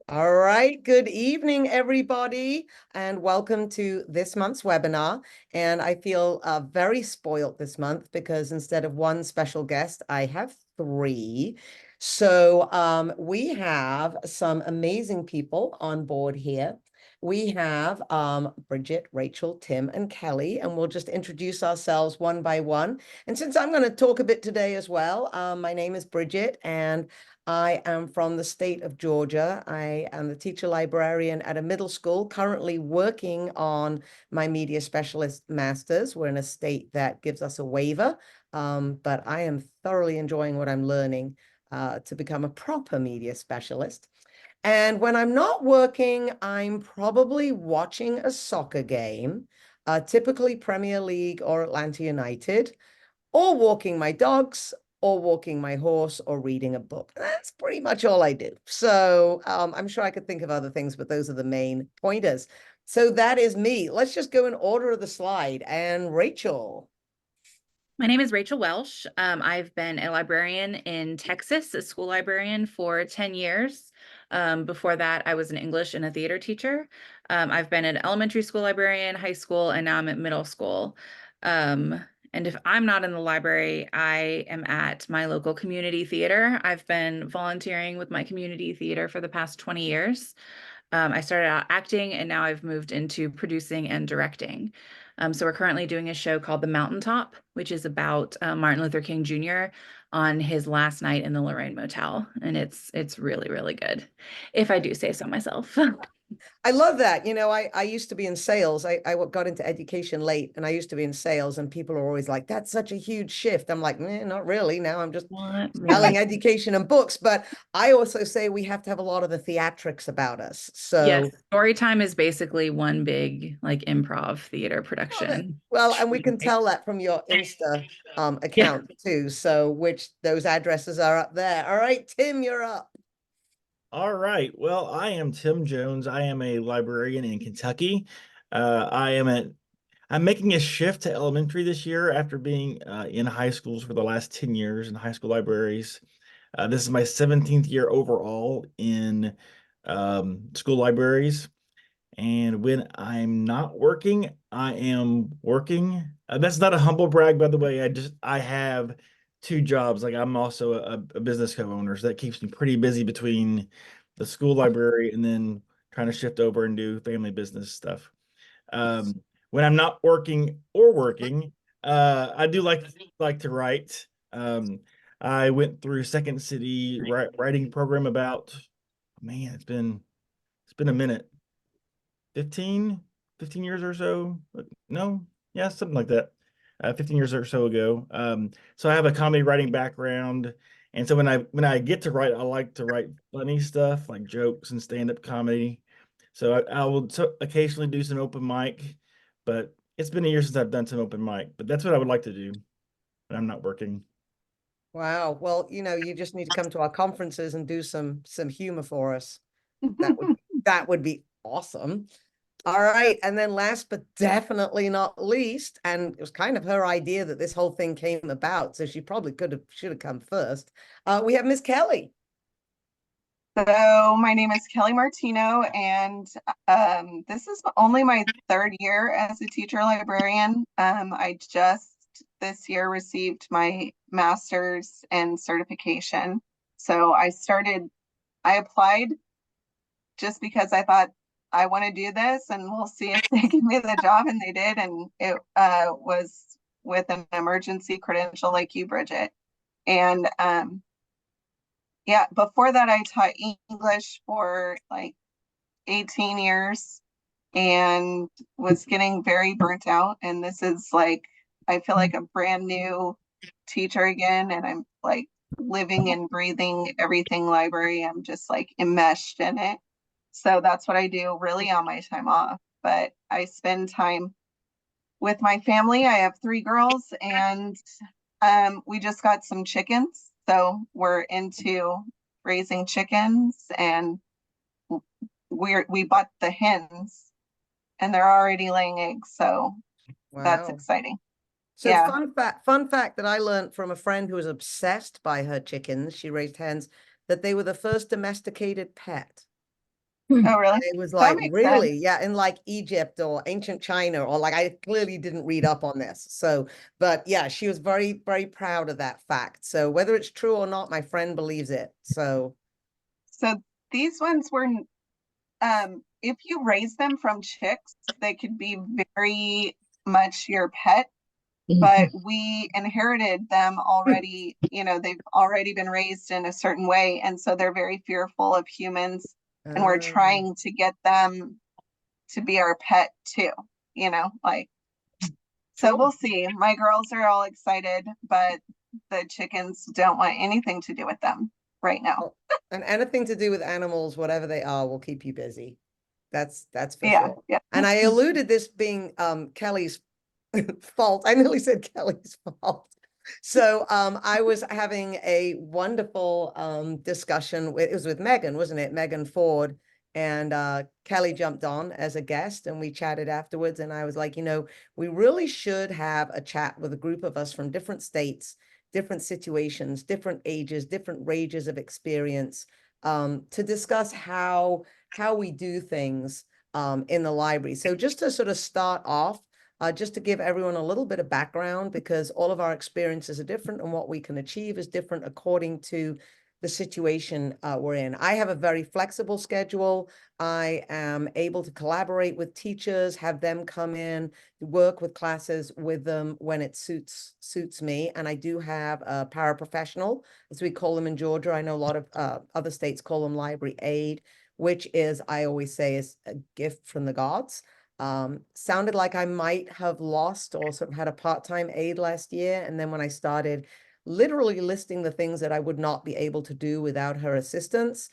All right, good evening, everybody, and welcome to this month's webinar. And I feel very spoilt this month because instead of one special guest, I have three. So we have some amazing people on board here. We have Bridget, Rachel, Tim, and Kelly, and we'll just introduce ourselves one by one. And since I'm going to talk a bit today as well, my name is Bridget, and I am from the state of Georgia. I am the teacher librarian at a middle school, currently working on my media specialist masters. We're in a state that gives us a waiver, but I am thoroughly enjoying what I'm learning to become a proper media specialist. And when I'm not working, I'm probably watching a soccer game, typically Premier League or Atlanta United, or walking my dogs, or walking my horse, or reading a book. That's pretty much all I do. So I'm sure I could think of other things, but those are the main pointers. So that is me. Let's just go in order of the slide. And Rachel. My name is Rachel Welsh. I've been a librarian in Texas, a school librarian for 10 years. Before that, I was an English and a theater teacher. I've been an elementary school librarian, high school, and now I'm at middle school. And if I'm not in the library, I am at my local community theater. I've been volunteering with my community theater for the past 20 years. I started out acting and now I've moved into producing and directing. So we're currently doing a show called The Mountaintop, which is about Martin Luther King Jr. on his last night in the Lorraine Motel. And it's really, really good, if I do say so myself. I love that. I used to be in sales. I got into education late and I used to be in sales, and people are always like, that's such a huge shift. I'm like, not really. Now I'm just Not selling really. education and books. But I also say we have to have a lot of the theatrics about us. Yes, So story time is basically one big like improv theater love it. production. Well, and we can tell that from your Insta Yeah. account too. So which those addresses are up there. All right, Tim, you're up. All right. Well, I am Tim Jones. I am a librarian in Kentucky. I'm making a shift to elementary this year after being in high schools for the last 10 years in high school libraries. This is my 17th year overall in school libraries. And when I'm not working, I am working. That's not a humble brag, by the way. I have two jobs. Like I'm also a business co-owner, so that keeps me pretty busy between the school library and then trying to shift over and do family business stuff. When I'm not working or working, I do like to write. I went through Second City writing program about, man, it's been a minute. 15, 15 years or so. No, yeah, something like that. 15 years or so ago. So I have a comedy writing background. And so when I get to write, I like to write funny stuff like jokes and stand-up comedy. So I will occasionally do some open mic, but it's been a year since I've done some open mic. But that's what I would like to do when I'm not working. Wow. Well, you just need to come to our conferences and do some humor for us. That would be awesome. All right. And then last but definitely not least, and it was kind of her idea that this whole thing came about, so she probably should have come first. We have Miss Kelly. So my name is Kelly Martino, and this is only my third year as a teacher librarian. I just this year received my master's and certification. So I applied just because I thought I want to do this and we'll see if they give me the job, and they did. And it was with an emergency credential like you, Bridget. And yeah, before that, I taught English for like 18 years and was getting very burnt out. And this is like, I feel like a brand new teacher again. And I'm like living and breathing everything library. I'm just like enmeshed in it. So that's what I do really on my time off. But I spend time with my family. I have three girls, and we just got some chickens. So we're into raising chickens, and we bought the hens and they're already laying eggs. So that's Wow. exciting. So Yeah. fun fact that I learned from a friend who was obsessed by her chickens, she raised hens, that they were the first domesticated pet. Oh, really? It was That like, makes sense. really? Yeah, in like Egypt or ancient China, or like I clearly didn't read up on this. So, but yeah, she was very, very proud of that fact. So whether it's true or not, my friend believes it. So, So these ones were, if you raise them from chicks, they could be very much your pet, but we inherited them already. You know, they've already been raised in a certain way, and so they're very fearful of humans, and we're um, trying to get them to be our pet too, you know, like, so sure. we'll see. My girls are all excited, but the chickens don't want anything to do with them right now. Well, and anything to do with animals, whatever they are, will keep you busy. That's for Yeah, sure. yeah. And I alluded this being Kelly's fault. I nearly said Kelly's fault. So I was having a wonderful discussion with, it was with Megan, wasn't it? Megan Ford. And Kelly jumped on as a guest and we chatted afterwards. And I was like, you know, we really should have a chat with a group of us from different states, different situations, different ages, different ranges of experience, to discuss how we do things in the library. So just to sort of start off, just to give everyone a little bit of background, because all of our experiences are different and what we can achieve is different according to the situation we're in. I have a very flexible schedule. I am able to collaborate with teachers, have them come in, work with classes with them when it suits me. And I do have a paraprofessional, as we call them in Georgia. I know a lot of other states call them library aid, which is, I always say, is a gift from the gods. Sounded like I might have lost or sort of had a part-time aide last year. And then when I started literally listing the things that I would not be able to do without her assistance,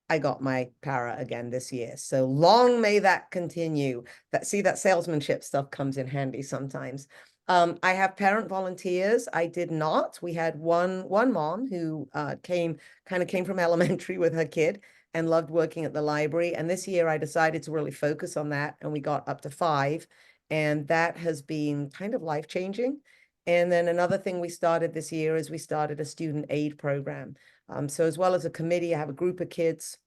I got my para again this year. So long may that continue. That salesmanship stuff comes in handy sometimes. I have parent volunteers. I did not. We had one mom who came from elementary with her kid and loved working at the library. And this year I decided to really focus on that, and we got up to 5. And that has been kind of life-changing. And then another thing we started this year is we started a student aid program. So as well as a committee, I have a group of kids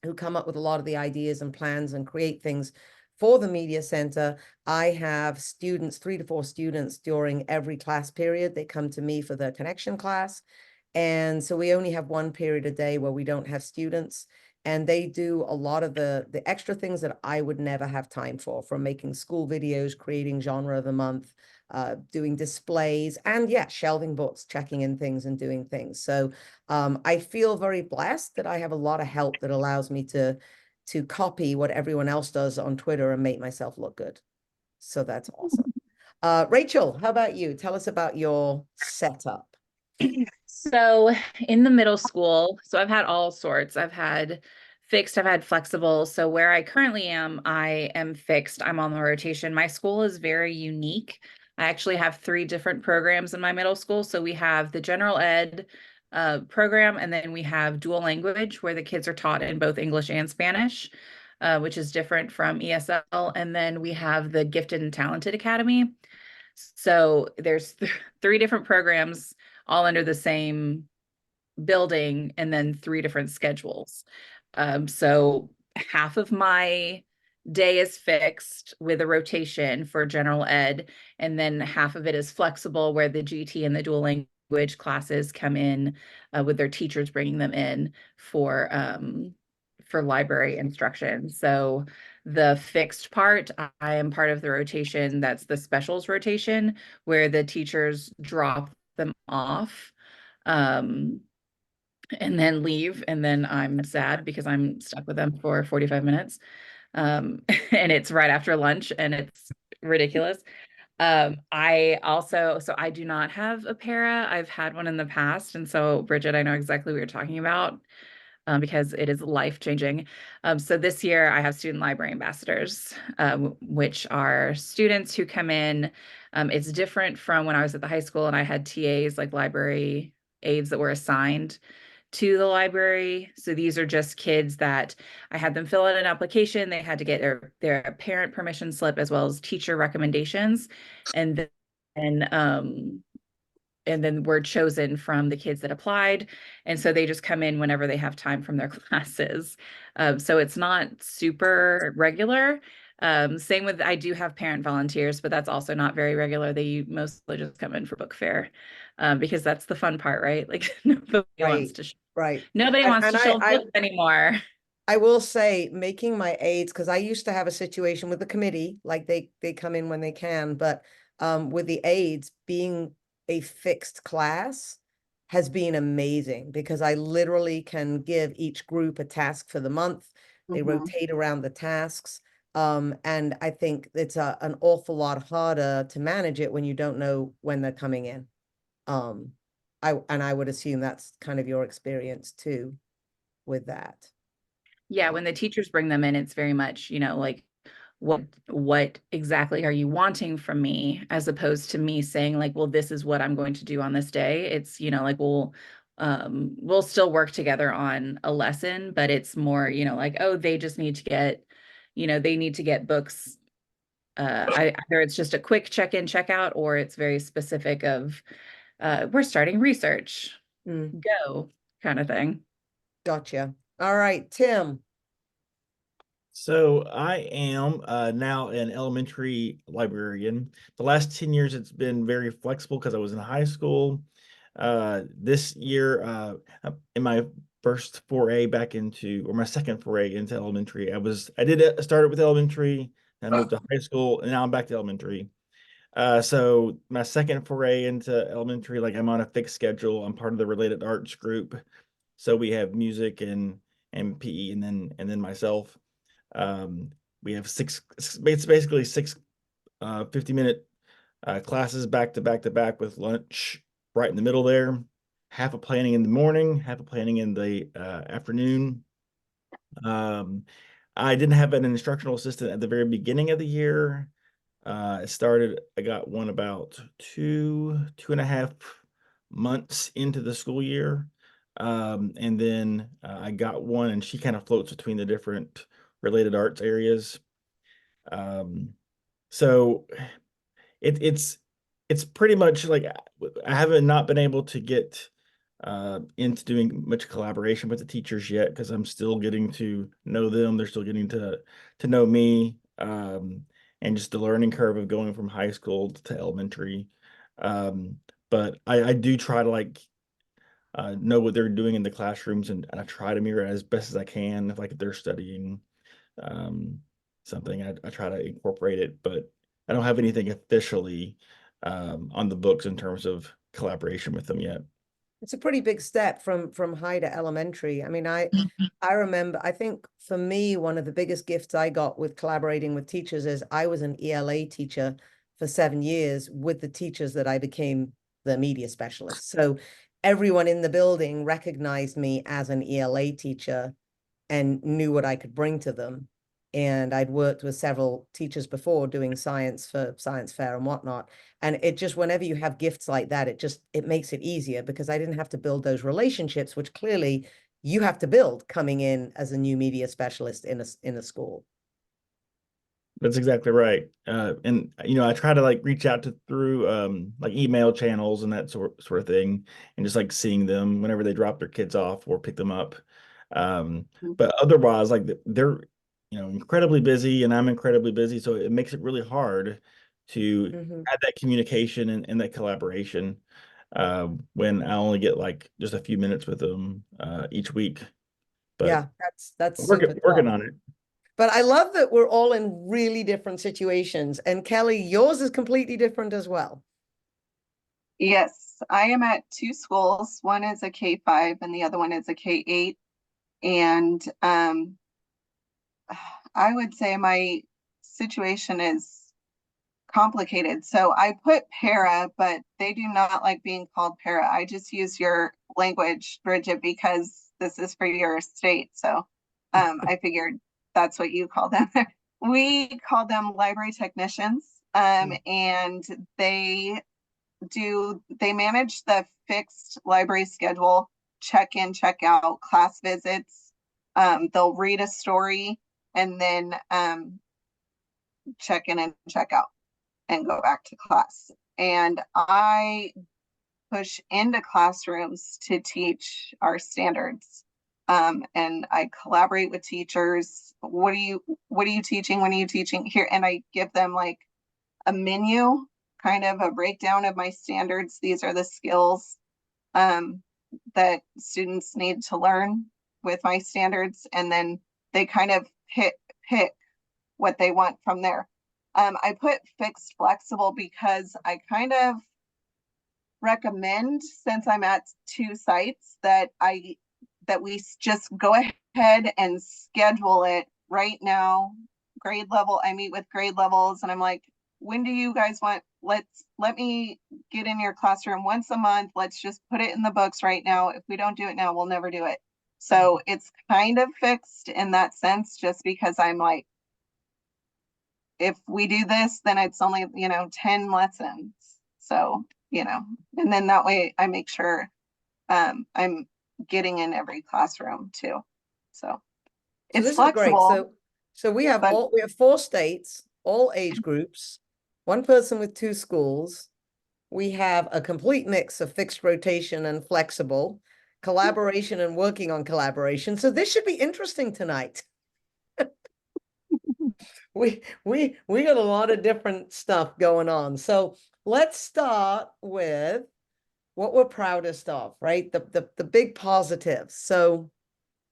who come up with a lot of the ideas and plans and create things for the media center. I have students, 3 to 4 students during every class period. They come to me for the connection class. And so we only have one period a day where we don't have students. And they do a lot of the extra things that I would never have time for, from making school videos, creating genre of the month, doing displays, and yeah, shelving books, checking in things and doing things. So I feel very blessed that I have a lot of help that allows me to copy what everyone else does on Twitter and make myself look good. So that's awesome. Rachel, how about you? Tell us about your setup. So in the middle school, so I've had all sorts. I've had fixed, I've had flexible. So where I currently am, I am fixed. I'm on the rotation. My school is very unique. I actually have 3 different programs in my middle school. So we have the general ed program, and then we have dual language where the kids are taught in both English and Spanish, which is different from ESL. And then we have the Gifted and Talented Academy. So there's 3 different programs all under the same building, and then 3 different schedules. So half of my day is fixed with a rotation for general ed, and then half of it is flexible where the GT and the dual language classes come in with their teachers bringing them in for library instruction. So the fixed part, I am part of the rotation that's the specials rotation, where the teachers drop them off and then leave, and then I'm sad because I'm stuck with them for 45 minutes. And it's right after lunch and it's ridiculous. So I do not have a para. I've had one in the past. And so Bridget, I know exactly what you're talking about. Because it is life-changing. So this year I have student library ambassadors, which are students who come in. It's different from when I was at the high school and I had TAs, like library aides, that were assigned to the library. So these are just kids that I had them fill out an application. They had to get their parent permission slip as well as teacher recommendations. And then and then we're chosen from the kids that applied. And so they just come in whenever they have time from their classes. So it's not super regular. Same with, I do have parent volunteers, but that's also not very regular. They mostly just come in for book fair, because that's the fun part, right? Like nobody wants Right, to, right. nobody wants And to show books anymore. I will say making my aides, because I used to have a situation with the committee, like they come in when they can, but with the aides being a fixed class has been amazing because I literally can give each group a task for the month. They rotate around the tasks. And I think it's an awful lot harder to manage it when you don't know when they're coming in. Um, I would assume that's kind of your experience too with that. Yeah, when the teachers bring them in, it's very much, like what exactly are you wanting from me, as opposed to me saying like, well, this is what I'm going to do on this day. It's, like we'll still work together on a lesson, but it's more, like, oh, they just need to get, they need to get books. Either it's just a quick check-in, check-out, or it's very specific of we're starting research, go kind of thing. Gotcha. All right, Tim. So I am now an elementary librarian. The last 10 years, it's been very flexible because I was in high school. This year, in my first foray back into, or my second foray into elementary, I started with elementary, then I moved to high school, and now I'm back to elementary. So my second foray into elementary, like I'm on a fixed schedule. I'm part of the related arts group. So we have music and PE and then myself. We have it's basically six 50-minute classes back to back to back with lunch right in the middle there. Half of planning in the morning, half of planning in the afternoon. I didn't have an instructional assistant at the very beginning of the year. I got one about 2.5 months into the school year. And then I got one, and she kind of floats between the different related arts areas. So it's pretty much like I haven't not been able to get into doing much collaboration with the teachers yet because I'm still getting to know them. They're still getting to know me, and just the learning curve of going from high school to elementary. But I do try to like know what they're doing in the classrooms, and I try to mirror it as best as I can. If they're studying um, something, I try to incorporate it, but I don't have anything officially on the books in terms of collaboration with them yet. It's a pretty big step from high to elementary. I mean, I remember, I think for me, one of the biggest gifts I got with collaborating with teachers is I was an ELA teacher for 7 years with the teachers that I became the media specialist. So everyone in the building recognized me as an ELA teacher and knew what I could bring to them. And I'd worked with several teachers before doing science for science fair and whatnot. And it just, whenever you have gifts like that, it makes it easier because I didn't have to build those relationships, which clearly you have to build coming in as a new media specialist in a school. That's exactly right. And I try to like reach out to through like email channels and that sort of thing, and just like seeing them whenever they drop their kids off or pick them up. But otherwise, like they're incredibly busy, and I'm incredibly busy, so it makes it really hard to add that communication and that collaboration when I only get like just a few minutes with them each week. But Yeah, that's working super working tough. on it. But I love that we're all in really different situations. And Kelly, yours is completely different as well. Yes, I am at two schools. One is a K-5 and the other one is a K-8. And I would say my situation is complicated. So I put para, but they do not like being called para. I just use your language, Bridget, because this is for your state. So I figured that's what you call them. We call them library technicians. And they manage the fixed library schedule, check in, check out, class visits. They'll read a story and then check in and check out and go back to class. And I push into classrooms to teach our standards. And I collaborate with teachers. What are you teaching? When are you teaching here? And I give them like a menu, kind of a breakdown of my standards. These are the skills that students need to learn with my standards. And then they kind of pick what they want from there. I put fixed flexible because I kind of recommend, since I'm at 2 sites, that we just go ahead and schedule it right now. Grade level, I meet with grade levels and I'm like, when do you guys want, let me get in your classroom once a month. Let's just put it in the books right now. If we don't do it now, we'll never do it. So it's kind of fixed in that sense, just because I'm like, if we do this, then it's only, 10 lessons. So, and then that way I make sure I'm getting in every classroom too. So it's this is great. flexible. So we have but- we have 4 states, all age groups, 1 person with 2 schools. We have a complete mix of fixed rotation and flexible, collaboration and working on collaboration. So this should be interesting tonight. We got a lot of different stuff going on. So let's start with what we're proudest of, right? The big positives. So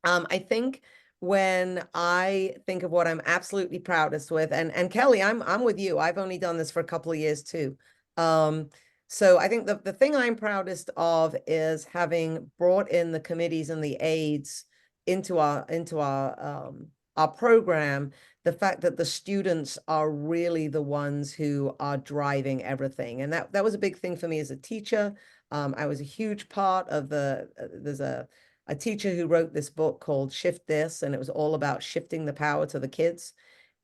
I think when I think of what I'm absolutely proudest with, and Kelly, I'm with you. I've only done this for a couple of years too. So I think the thing I'm proudest of is having brought in the committees and the aides into our program. The fact that the students are really the ones who are driving everything, and that was a big thing for me as a teacher. I was a huge part of there's a teacher who wrote this book called Shift This, and it was all about shifting the power to the kids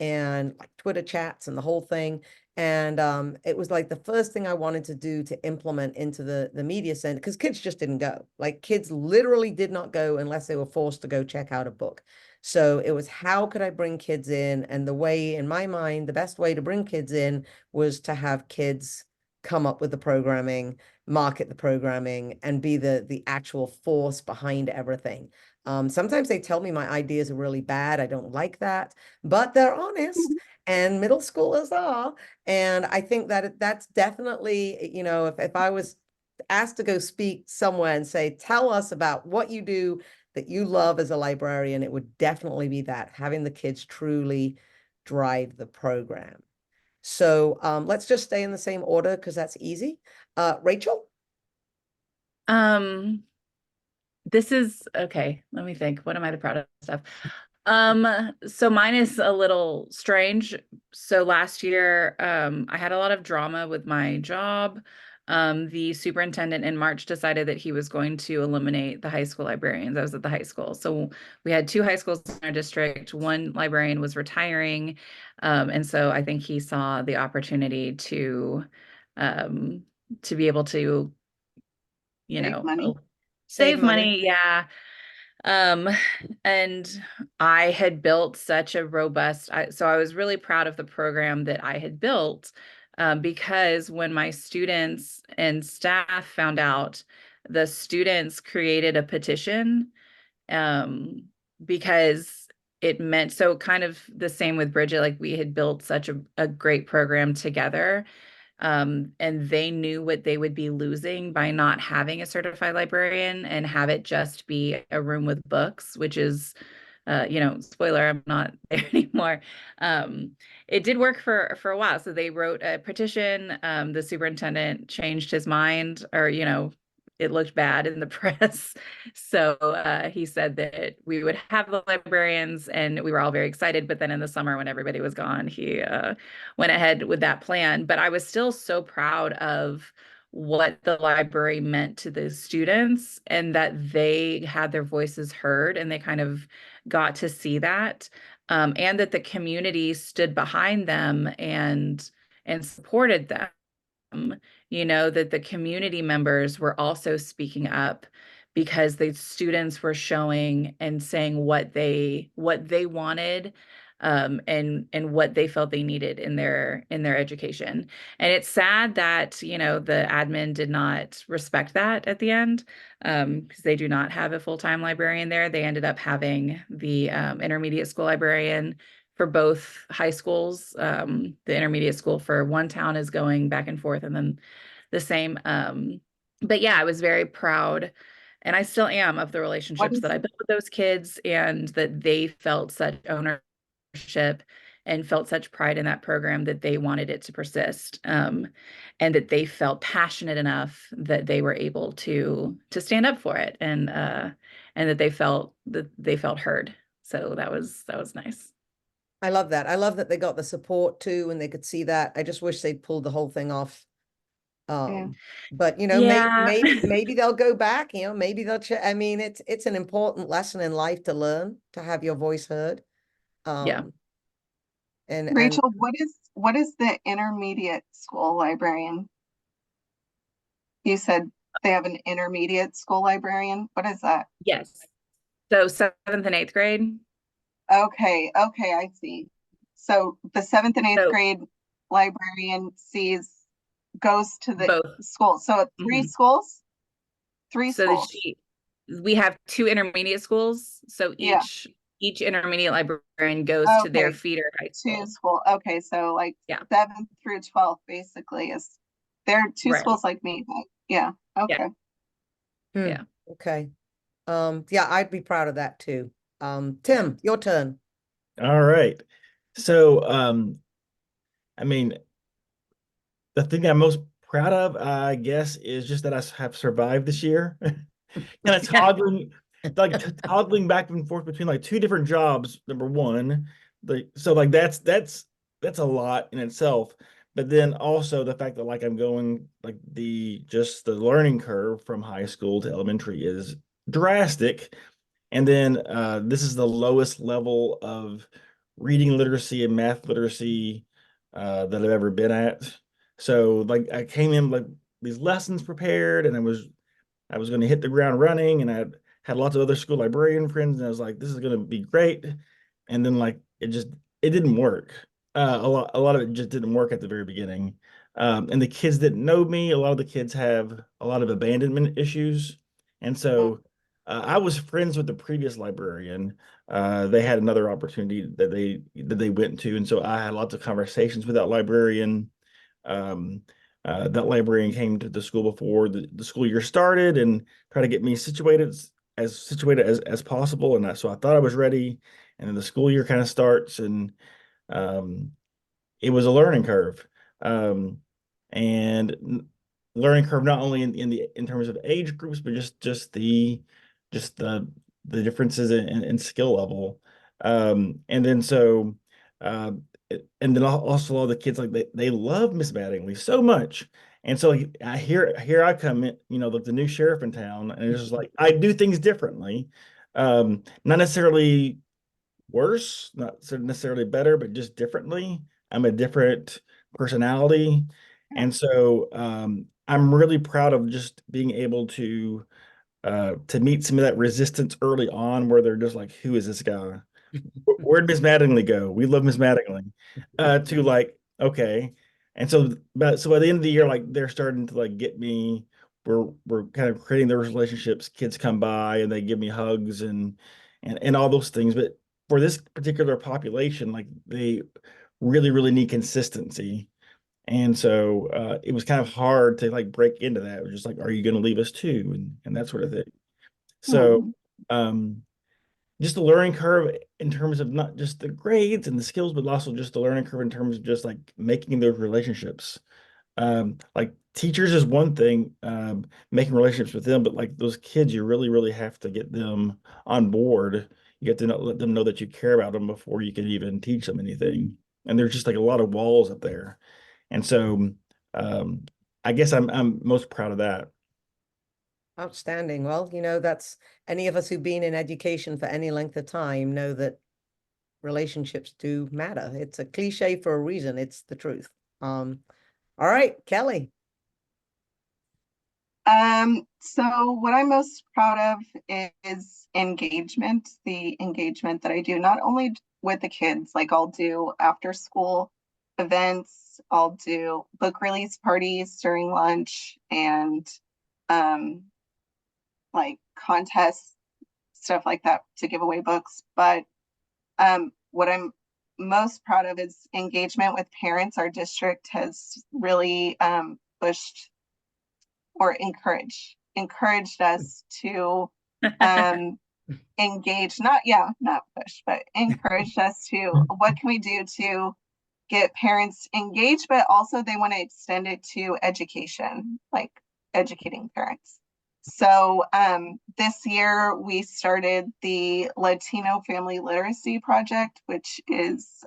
and like Twitter chats and the whole thing. And it was like the first thing I wanted to do to implement into the media center, because kids just didn't go. Like kids literally did not go unless they were forced to go check out a book. So it was, how could I bring kids in? And the way, in my mind, the best way to bring kids in was to have kids come up with the programming, market the programming, and be the actual force behind everything. Sometimes they tell me my ideas are really bad. I don't like that, but they're honest, and middle schoolers are. And I think that that's definitely, if I was asked to go speak somewhere and say, tell us about what you do that you love as a librarian, it would definitely be that, having the kids truly drive the program. So let's just stay in the same order because that's easy. Rachel? This is okay. Let me think. What am I the proudest of? So mine is a little strange. So last year, I had a lot of drama with my job. The superintendent in March decided that he was going to eliminate the high school librarians. I was at the high school. So we had 2 high schools in our district. 1 librarian was retiring. And so I think he saw the opportunity to be able to, save money. Yeah. And I had built such a robust, so I was really proud of the program that I had built, because when my students and staff found out, the students created a petition, because it meant, so kind of the same with Bridget, like we had built such a great program together. And they knew what they would be losing by not having a certified librarian and have it just be a room with books, which is, spoiler, I'm not there anymore. It did work for a while. So they wrote a petition. The superintendent changed his mind, or, it looked bad in the press. So he said that we would have the librarians, and we were all very excited. But then in the summer, when everybody was gone, he went ahead with that plan. But I was still so proud of what the library meant to the students, and that they had their voices heard, and they kind of got to see that, and that the community stood behind them and supported them. That the community members were also speaking up, because the students were showing and saying what they wanted, and what they felt they needed in their education. And it's sad that, you know, the admin did not respect that at the end, because they do not have a full-time librarian there. They ended up having the intermediate school librarian for both high schools. The intermediate school for one town is going back and forth, and then the same. But yeah, I was very proud, and I still am, of the What relationships is that I built with those kids, and that they felt such ownership and felt such pride in that program that they wanted it to persist, and that they felt passionate enough that they were able to stand up for it, and that they felt heard. So that was nice. I love that. I love that they got the support too, and they could see that. I just wish they'd pulled the whole thing off. Yeah. But you know, Yeah. maybe they'll go back, you know, maybe they'll I mean, it's an important lesson in life to learn, to have your voice heard. Yeah. Um, and Rachel, what is the intermediate school librarian? You said they have an intermediate school librarian. What is that? Yes. So 7th and 8th grade. Okay, okay, I see. So the seventh and eighth So grade librarian goes to the both. school. So three Mhm. schools? Three So that schools. we have 2 intermediate schools. So Yeah. each intermediate librarian goes to their Okay, feeder high two school. school. Okay, so like Yeah. 7th through 12th basically is they're two Right. schools like me, but yeah. Yeah. Okay. Yeah. okay. Yeah, I'd be proud of that too. Tim, your turn. All right. So, I mean, the thing I'm most proud of, I guess, is just that I have survived this year. Kind of toggling back and forth between like two different jobs. Number one, so like that's a lot in itself. But then also the fact that like I'm going like the learning curve from high school to elementary is drastic. And then this is the lowest level of reading literacy and math literacy that I've ever been at. So like I came in like these lessons prepared, and I was going to hit the ground running, and I had lots of other school librarian friends, and I was like, this is going to be great. And then like it didn't work. A lot of it just didn't work at the very beginning. And the kids didn't know me. A lot of the kids have a lot of abandonment issues, and so I was friends with the previous librarian. They had another opportunity that they went to, and so I had lots of conversations with that librarian. Um, that librarian came to the school before the school year started and tried to get me situated as possible. And so I thought I was ready. And then the school year kind of starts, and um, it was a learning curve. Um, and learning curve not only in terms of age groups, but just the differences in skill level. And then so and then also all the kids like they love Miss Mattingly so much. And so like, here I come in, you know, the new sheriff in town, and it's just like I do things differently. Not necessarily worse, not necessarily better, but just differently. I'm a different personality. And so I'm really proud of just being able to meet some of that resistance early on where they're just like, who is this guy? Where'd Miss Mattingly go? We love Miss Mattingly. To like, okay. And so so by the end of the year, like they're starting to like get me. We're kind of creating those relationships. Kids come by and they give me hugs and all those things. But for this particular population, like they really need consistency. And so it was kind of hard to like break into that. It was just like, are you going to leave us too? And that sort of thing. So Hmm. um just the learning curve in terms of not just the grades and the skills, but also just the learning curve in terms of just like making those relationships. Like teachers is one thing, making relationships with them, but like those kids, you really have to get them on board. You have to let them know that you care about them before you can even teach them anything. And there's just like a lot of walls up there. And so um, I guess I'm most proud of that. Outstanding. Well, you know, that's any of us who've been in education for any length of time know that relationships do matter. It's a cliche for a reason. It's the truth. All right, Kelly. So what I'm most proud of is engagement, the engagement that I do, not only with the kids, like I'll do after school events, I'll do book release parties during lunch and like contests, stuff like that to give away books. But what I'm most proud of is engagement with parents. Our district has really pushed or encouraged us to engage, not push, but encouraged us to, what can we do to get parents engaged, but also they want to extend it to education, like educating parents. So this year we started the Latino Family Literacy Project, which is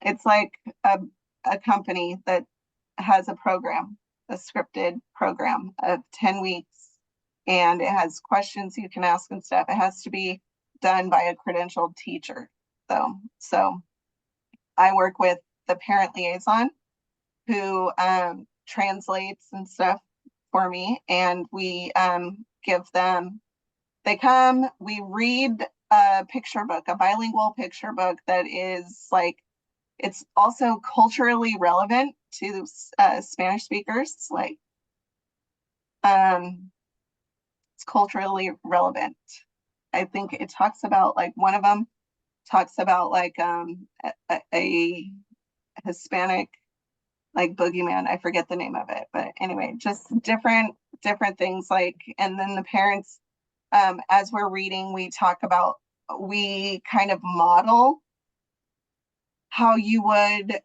it's like a company that has a program, a scripted program of 10 weeks, and it has questions you can ask and stuff. It has to be done by a credentialed teacher, though. So I work with the parent liaison who translates and stuff for me, and we give them, they come, we read a picture book, a bilingual picture book that is like, it's also culturally relevant to Spanish speakers. Like, it's culturally relevant. I think it talks about, like, one of them talks about like a Hispanic like boogeyman. I forget the name of it, but anyway, just different things. Like, and then the parents, as we're reading, we kind of model how you would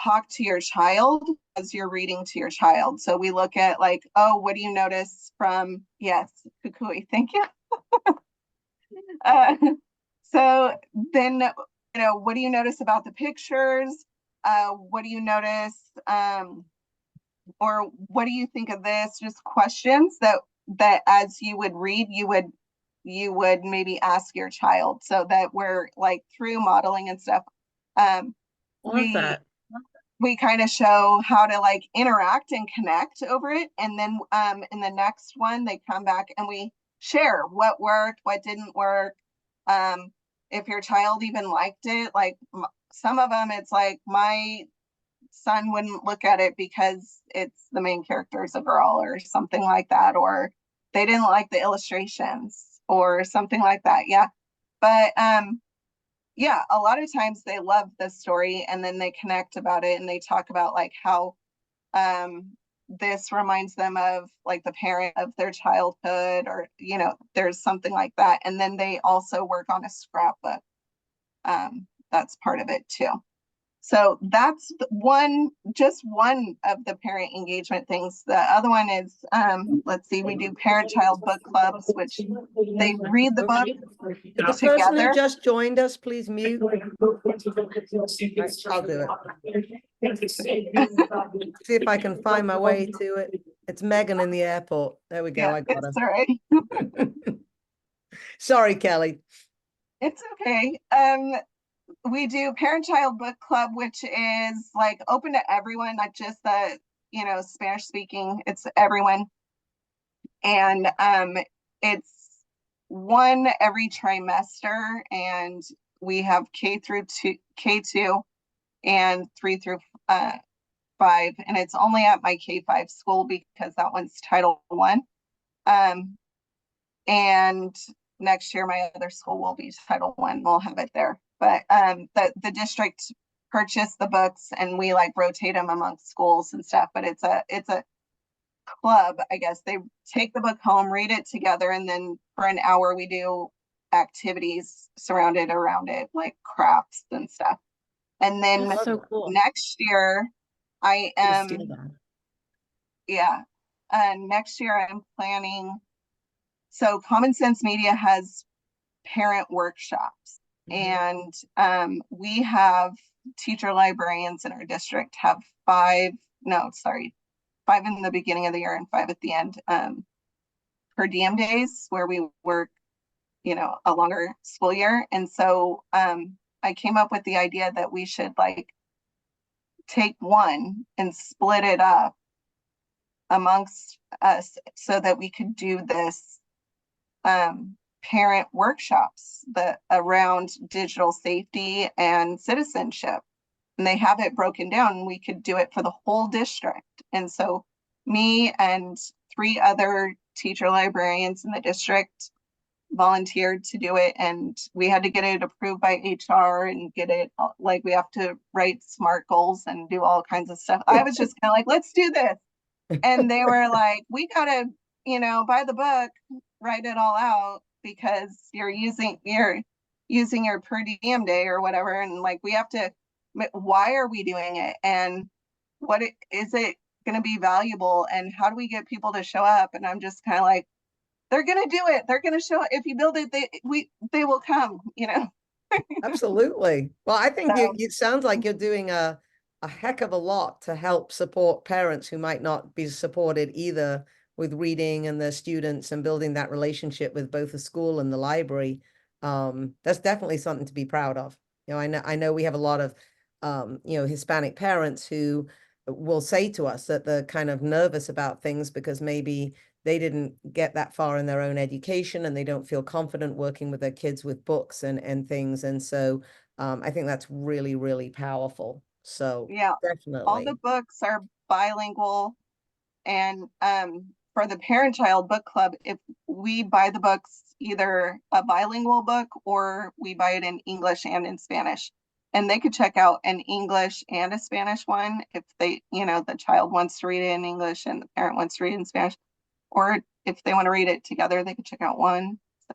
talk to your child as you're reading to your child. So we look at like, oh, what do you notice from, yes, Kukui, thank you. So then, what do you notice about the pictures? What do you notice? Or what do you think of this? Just questions that as you would read, you would maybe ask your child, so that we're like through modeling and stuff. Love that. We kind of show how to like interact and connect over it. And then in the next one, they come back and we share what worked, what didn't work. If your child even liked it, like some of them, it's like my son wouldn't look at it because it's the main character is a girl or something like that, or they didn't like the illustrations or something like that. Yeah. But yeah, a lot of times they love the story and then they connect about it and they talk about like how this reminds them of like the parent of their childhood, or there's something like that. And then they also work on a scrapbook. That's part of it too. So that's just one of the parent engagement things. The other one is, let's see, we do parent-child book clubs, which they read the book Could the person who together. just joined us please mute? I'll do it. See if I can find my way to it. It's Megan in the airport. There we go. Yeah, I got her. it's all right. Sorry, Kelly. It's okay. We do parent-child book club, which is like open to everyone, not just the Spanish speaking. It's everyone, and it's one every trimester, and we have K2 and 3 through 5, and it's only at my K5 school because that one's Title I. And next year my other school will be Title I. We'll have it there. But the district purchased the books and we like rotate them amongst schools and stuff. But it's a club, I guess. They take the book home, read it together, and then for an hour we do activities surrounded around it, like crafts and stuff. And then That's so cool. next year I am next year I'm planning. So Common Sense Media has parent workshops, and we have teacher librarians in our district have 5 in the beginning of the year and 5 at the end, per diem days where we work, a longer school year. And so I came up with the idea that we should like take one and split it up amongst us so that we could do this parent workshops that around digital safety and citizenship. And they have it broken down, and we could do it for the whole district. And so me and 3 other teacher librarians in the district volunteered to do it, and we had to get it approved by HR and get it, like, we have to write SMART goals and do all kinds of stuff. I was just kind of like, let's do this. And they were like, we gotta, by the book, write it all out, because you're using your per diem day or whatever. And like, we have to, why are we doing it? And is it going to be valuable? And how do we get people to show up? And I'm just kind of like, they're going to do it. They're going to show up. If you build it, they will come, Absolutely. Well, I think So- it sounds like you're doing a heck of a lot to help support parents who might not be supported either with reading and their students and building that relationship with both the school and the library. That's definitely something to be proud of. I know we have a lot of Hispanic parents who will say to us that they're kind of nervous about things because maybe they didn't get that far in their own education and they don't feel confident working with their kids with books and things. And so I think that's really, really powerful. So yeah, all definitely. the books are bilingual. And for the parent-child book club, if we buy the books, either a bilingual book or we buy it in English and in Spanish. And they could check out an English and a Spanish one if they, the child wants to read it in English and the parent wants to read it in Spanish. Or if they want to read it together, they could check out one. So,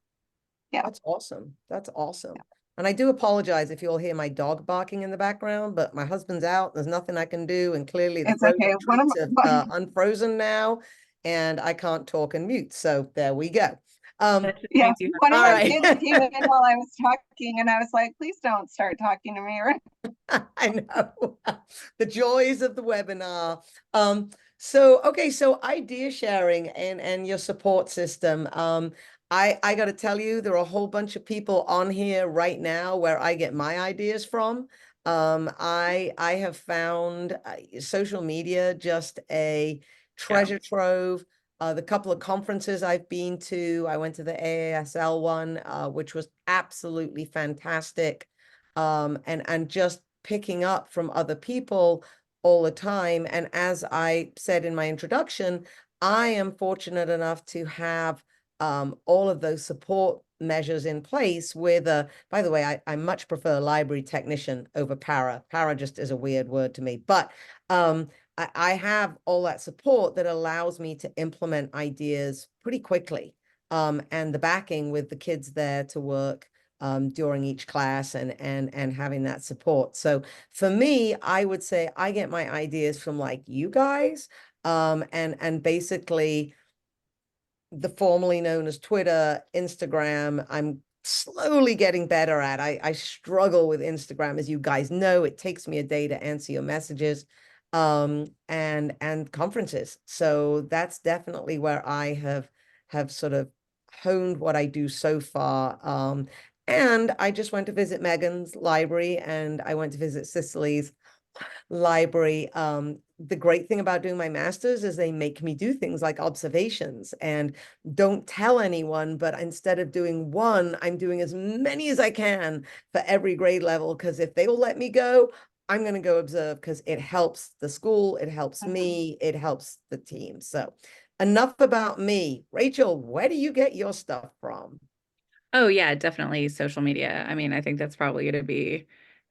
yeah. That's awesome. That's awesome. And I do apologize if you'll hear my dog barking in the background, but my husband's out. There's nothing I can do. And clearly the It's frozen okay. treats have unfrozen now, and I can't talk and mute. So there we go. Yeah, one of all my right. kids came in while I was talking, and I was like, please don't start talking to me. I know the joys of the webinar. So idea sharing and your support system. I got to tell you, there are a whole bunch of people on here right now where I get my ideas from. I have found social media just a treasure trove. The couple of conferences I've been to, I went to the AASL one, which was absolutely fantastic. And just picking up from other people all the time. And as I said in my introduction, I am fortunate enough to have all of those support measures in place with by the way, I much prefer library technician over para. Para just is a weird word to me, but I have all that support that allows me to implement ideas pretty quickly, and the backing with the kids there to work during each class and having that support. So for me, I would say I get my ideas from like you guys, and basically the formerly known as Twitter, Instagram, I'm slowly getting better at. I struggle with Instagram, as you guys know. It takes me a day to answer your messages, and conferences. So that's definitely where I have sort of honed what I do so far. And I just went to visit Megan's library, and I went to visit Cicely's library. The great thing about doing my master's is they make me do things like observations and don't tell anyone, but instead of doing one, I'm doing as many as I can for every grade level, because if they will let me go, I'm going to go observe, because it helps the school, it helps me, it helps the team. So enough about me. Rachel, where do you get your stuff from? Oh yeah, definitely social media. I mean, I think that's probably going to be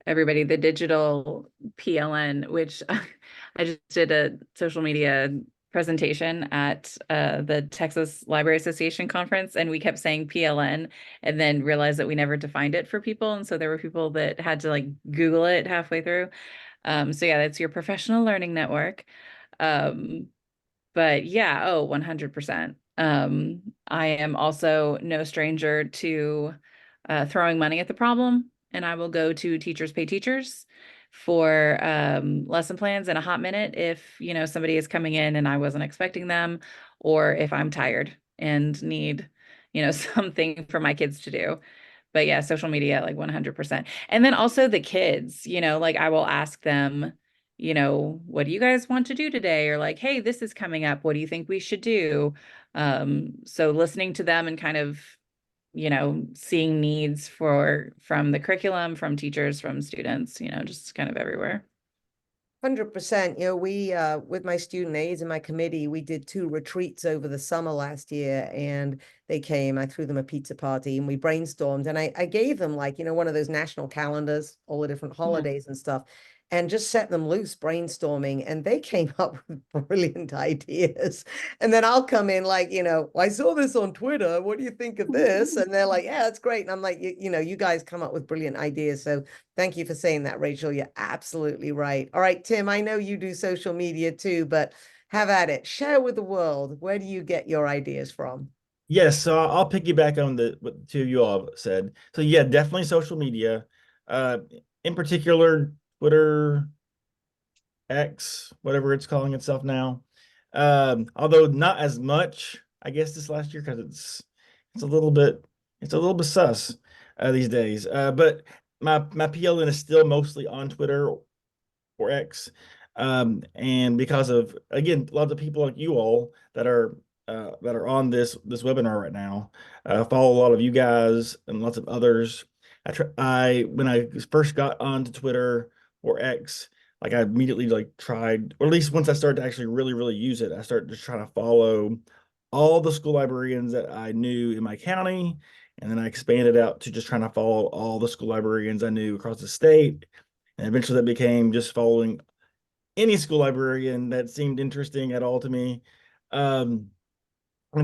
everybody, the digital PLN, which I just did a social media presentation at the Texas Library Association conference, and we kept saying PLN and then realized that we never defined it for people. And so there were people that had to like Google it halfway through. So yeah, that's your professional learning network. But yeah, 100%. I am also no stranger to throwing money at the problem, and I will go to Teachers Pay Teachers for lesson plans in a hot minute if, somebody is coming in and I wasn't expecting them, or if I'm tired and need, something for my kids to do. But yeah, social media, like 100%. And then also the kids, like I will ask them, what do you guys want to do today? Or like, hey, this is coming up. What do you think we should do? So listening to them and kind of, seeing needs from the curriculum, from teachers, from students, just kind of everywhere. 100%. We, with my student aides and my committee, we did 2 retreats over the summer last year, and they came. I threw them a pizza party and we brainstormed. And I gave them, like, one of those national calendars, all the different holidays and stuff, and just set them loose brainstorming. And they came up with brilliant ideas. And then I'll come in like, I saw this on Twitter. What do you think of this? And they're like, yeah, that's great. And I'm like, you guys come up with brilliant ideas. So thank you for saying that, Rachel. You're absolutely right. All right, Tim, I know you do social media too, but have at it. Share with the world. Where do you get your ideas from? Yes, so I'll piggyback on what the two of you all said. So yeah, definitely social media. In particular, Twitter, X, whatever it's calling itself now. Although not as much, I guess, this last year, because it's a little bit sus these days. But my PLN is still mostly on Twitter or X. And because of, again, a lot of people like you all that are on this webinar right now, follow a lot of you guys and lots of others. When I first got onto Twitter or X, like I immediately like tried, or at least once I started to actually really use it, I started to try to follow all the school librarians that I knew in my county. And then I expanded out to just trying to follow all the school librarians I knew across the state. And eventually that became just following any school librarian that seemed interesting at all to me. And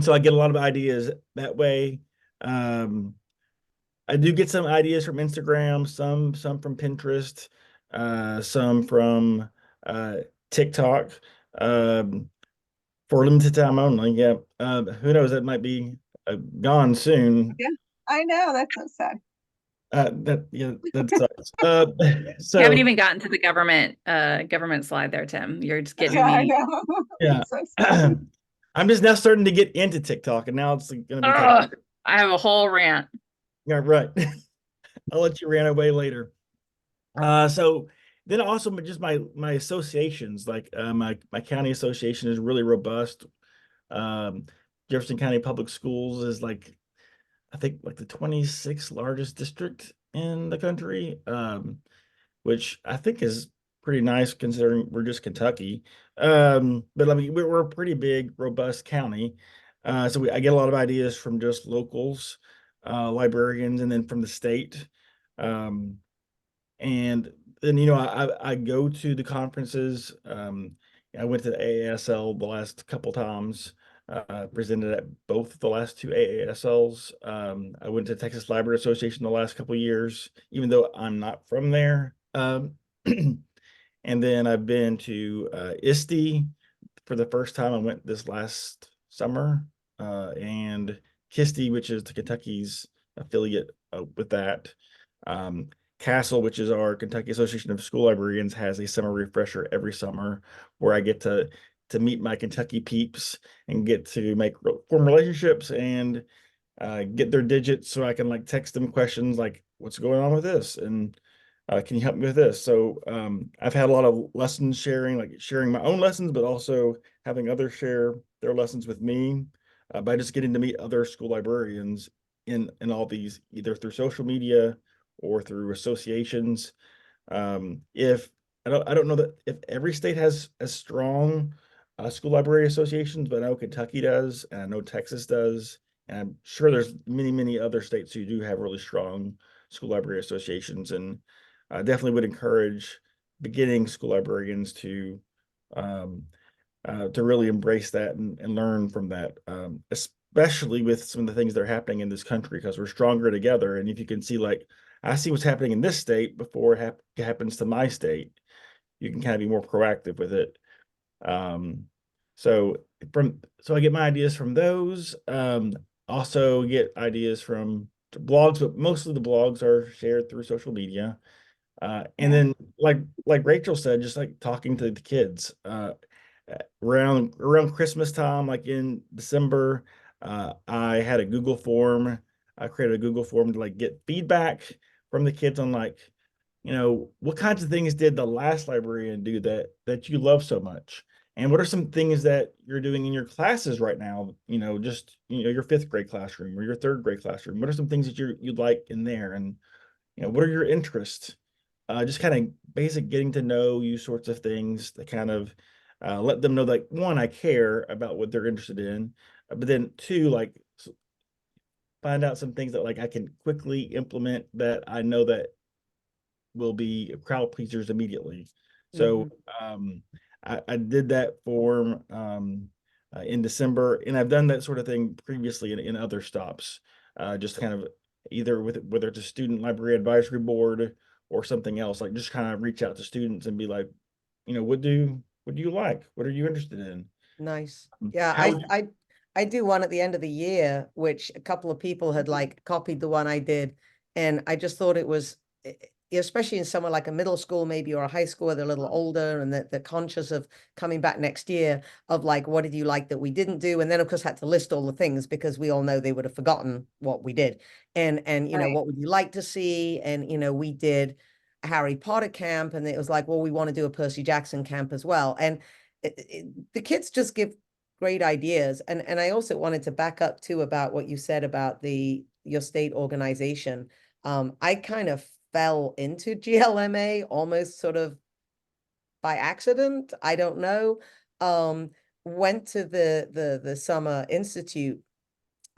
so I get a lot of ideas that way. I do get some ideas from Instagram, some from Pinterest, some from TikTok, for a limited time only. Yeah. Who knows? That might be gone soon. Yeah, I know. That's so sad. That sucks. You haven't So even gotten to the government slide there, Tim. You're just getting Yeah, I me. know. yeah. So sad. I'm just now starting to get into TikTok, and now it's going to be Oh, I have a whole rant. yeah, right. I'll let you rant away later. So then also just my associations, like my county association is really robust. Um, Jefferson County Public Schools is like, I think, like the 26th largest district in the country, which I think is pretty nice considering we're just Kentucky. But I mean, we're a pretty big, robust county. So I get a lot of ideas from just locals, librarians, and then from the state. Um, and then, I go to the conferences. I went to the AASL the last couple times, presented at both the last 2 AASLs. I went to Texas Library Association the last couple years, even though I'm not from there. And then I've been to ISTE for the first time. I went this last summer, and KISTE, which is the Kentucky's affiliate with that. Castle, which is our Kentucky Association of School Librarians, has a summer refresher every summer where I get to meet my Kentucky peeps and get to form relationships and get their digits so I can like text them questions like, what's going on with this? And can you help me with this? So I've had a lot of lessons sharing, like sharing my own lessons, but also having others share their lessons with me by just getting to meet other school librarians in all these, either through social media or through associations. If I don't know that if every state has as strong school library associations, but I know Kentucky does, and I know Texas does, and I'm sure there's many other states who do have really strong school library associations. And I definitely would encourage beginning school librarians um, to really embrace that and learn from that, especially with some of the things that are happening in this country, because we're stronger together. And if you can see, like, I see what's happening in this state before it happens to my state, you can kind of be more proactive with it. So I get my ideas from those. Also get ideas from blogs, but mostly the blogs are shared through social media. And then like Rachel said, just like talking to the kids around Christmas time, like in December, I had a Google form. I created a Google form to like get feedback from the kids on like what kinds of things did the last librarian do that you love so much? And what are some things that you're doing in your classes right now? Just your fifth grade classroom or your third grade classroom. What are some things that you'd like in there? And what are your interests? Just kind of basic getting to know you sorts of things that kind of let them know that one, I care about what they're interested in, but then two, like find out some things that like I can quickly implement that I know that will be crowd pleasers immediately. So I did that form in December, and I've done that sort of thing previously in other stops, just kind of either with whether it's a student library advisory board or something else, like just kind of reach out to students and be like, what do you like? What are you interested in? Nice. Yeah, How I do one at the end of the year, which a couple of people had like copied the one I did, and I just thought it was, especially in somewhere like a middle school maybe or a high school where they're a little older and they're conscious of coming back next year, of like, what did you like that we didn't do? And then of course had to list all the things because we all know they would have forgotten what we did. And Right. what would you like to see? And we did a Harry Potter camp, and it was like, well, we want to do a Percy Jackson camp as well. And the kids just give great ideas. And I also wanted to back up too about what you said about your state organization. I kind of fell into GLMA almost sort of by accident. I don't know. Went to the summer institute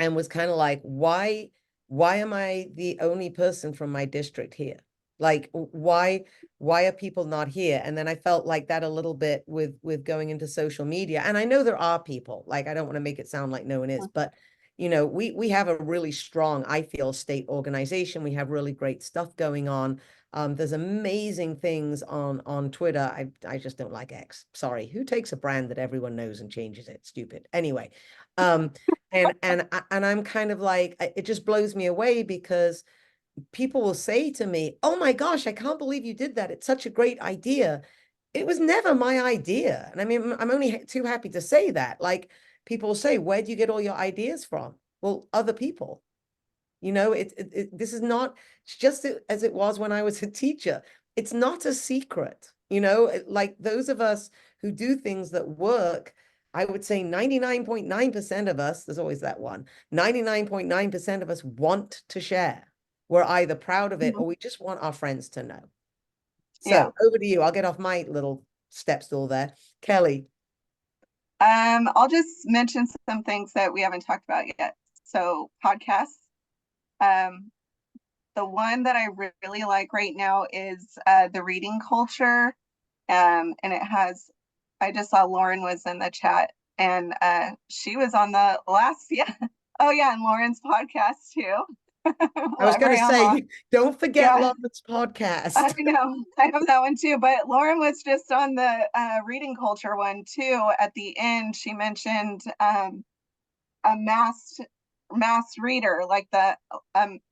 and was kind of like, why am I the only person from my district here? Like, why are people not here? And then I felt like that a little bit with going into social media. And I know there are people, like, I don't want to make it sound like no one is, but we have a really strong, I feel, state organization. We have really great stuff going on. There's amazing things on Twitter. I just don't like X. Sorry. Who takes a brand that everyone knows and changes it? Stupid. Anyway, and I'm kind of like, it just blows me away because people will say to me, "Oh my gosh, I can't believe you did that. It's such a great idea." It was never my idea. And I mean, I'm only too happy to say that. Like, people will say, "Where do you get all your ideas from?" Well, other people. This is not, it's just as it was when I was a teacher. It's not a secret. Like those of us who do things that work, I would say 99.9% of us, there's always that one, 99.9% of us want to share. We're either proud of it or we just want our friends to know. So Yeah. over to you. I'll get off my little step stool there. Kelly. I'll just mention some things that we haven't talked about yet. So podcasts. The one that I really like right now is the reading culture. And it has, I just saw Lauren was in the chat, and she was on the last, yeah. Oh yeah, and Lauren's podcast too. I was going to say, don't forget Yeah. Lauren's podcast. I know, I have that one too, but Lauren was just on the reading culture one too. At the end, she mentioned a masked reader, like the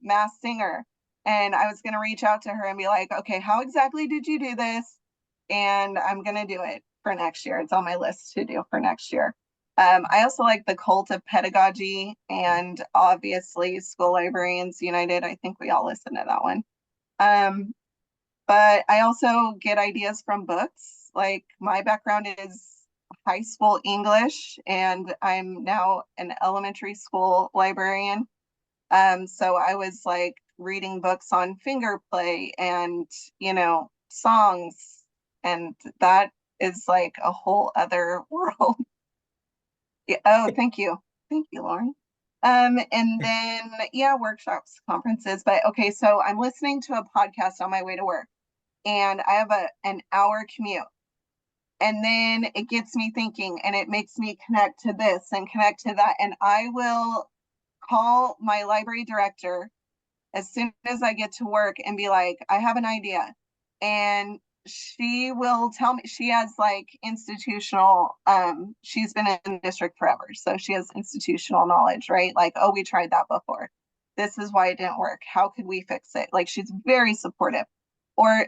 masked singer. And I was going to reach out to her and be like, okay, how exactly did you do this? And I'm going to do it for next year. It's on my list to do for next year. I also like the Cult of Pedagogy and obviously School Librarians United. I think we all listen to that one. But I also get ideas from books. Like, my background is high school English, and I'm now an elementary school librarian. So I was like reading books on finger play and, songs, and that is like a whole other world. Yeah. Oh, thank you. Thank you, Lauren. And then, yeah, workshops, conferences. But okay, so I'm listening to a podcast on my way to work, and I have an hour commute. And then it gets me thinking, and it makes me connect to this and connect to that. And I will call my library director as soon as I get to work and be like, I have an idea. And she will tell me, she has like institutional, she's been in the district forever. So she has institutional knowledge, right? Like, oh, we tried that before. This is why it didn't work. How could we fix it? Like, she's very supportive. Or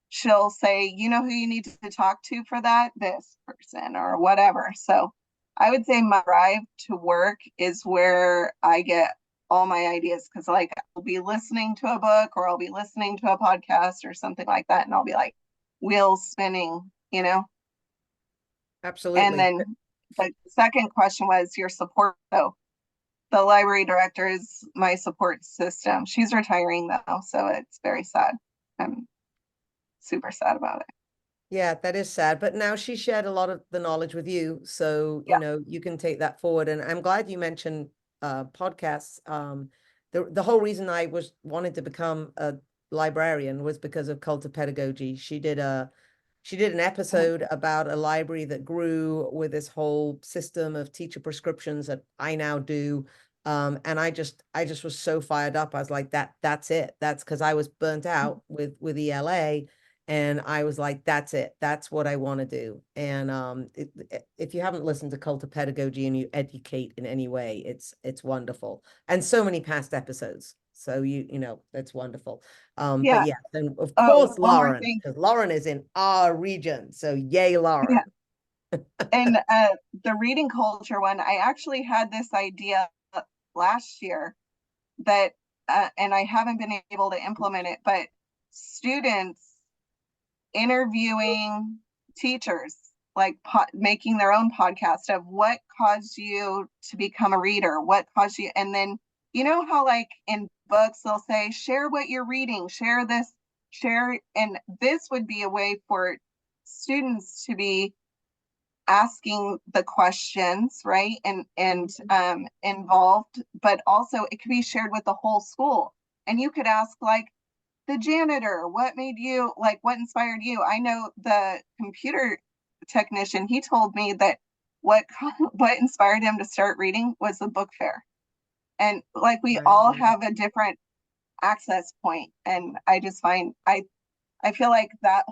she'll say, you know who you need to talk to for that? This person or whatever. So I would say my drive to work is where I get all my ideas, because like I'll be listening to a book or I'll be listening to a podcast or something like that, and I'll be like wheels spinning, you know. And Absolutely. then the second question was your support. So the library director is my support system. She's retiring though, so it's very sad. I'm super sad about it. Yeah, that is sad. But now she shared a lot of the knowledge with you. So, Yeah. you can take that forward. And I'm glad you mentioned podcasts. The whole reason I wanted to become a librarian was because of cult of pedagogy. She did an episode about a library that grew with this whole system of teacher prescriptions that I now do. And I just was so fired up. I was like, that's it. That's because I was burnt out with ELA. And I was like, that's it. That's what I want to do. And if you haven't listened to Cult of Pedagogy and you educate in any way, it's wonderful. And so many past episodes. So that's wonderful. But Yeah. yeah, and of Oh, course, one more Lauren, thing. because Lauren is in our region. So yay, Lauren. Yeah. And the reading culture one, I actually had this idea last year that, and I haven't been able to implement it, but students interviewing teachers, like making their own podcast of what caused you to become a reader, what caused you, and then you know how like in books they'll say share what you're reading, share this, share, and this would be a way for students to be asking the questions, right, and involved, but also it could be shared with the whole school, and you could ask like the janitor, what made you, like, what inspired you? I know the computer technician, he told me that what what inspired him to start reading was the book fair. And like we all Wow. have a different access point. And I just find I feel like that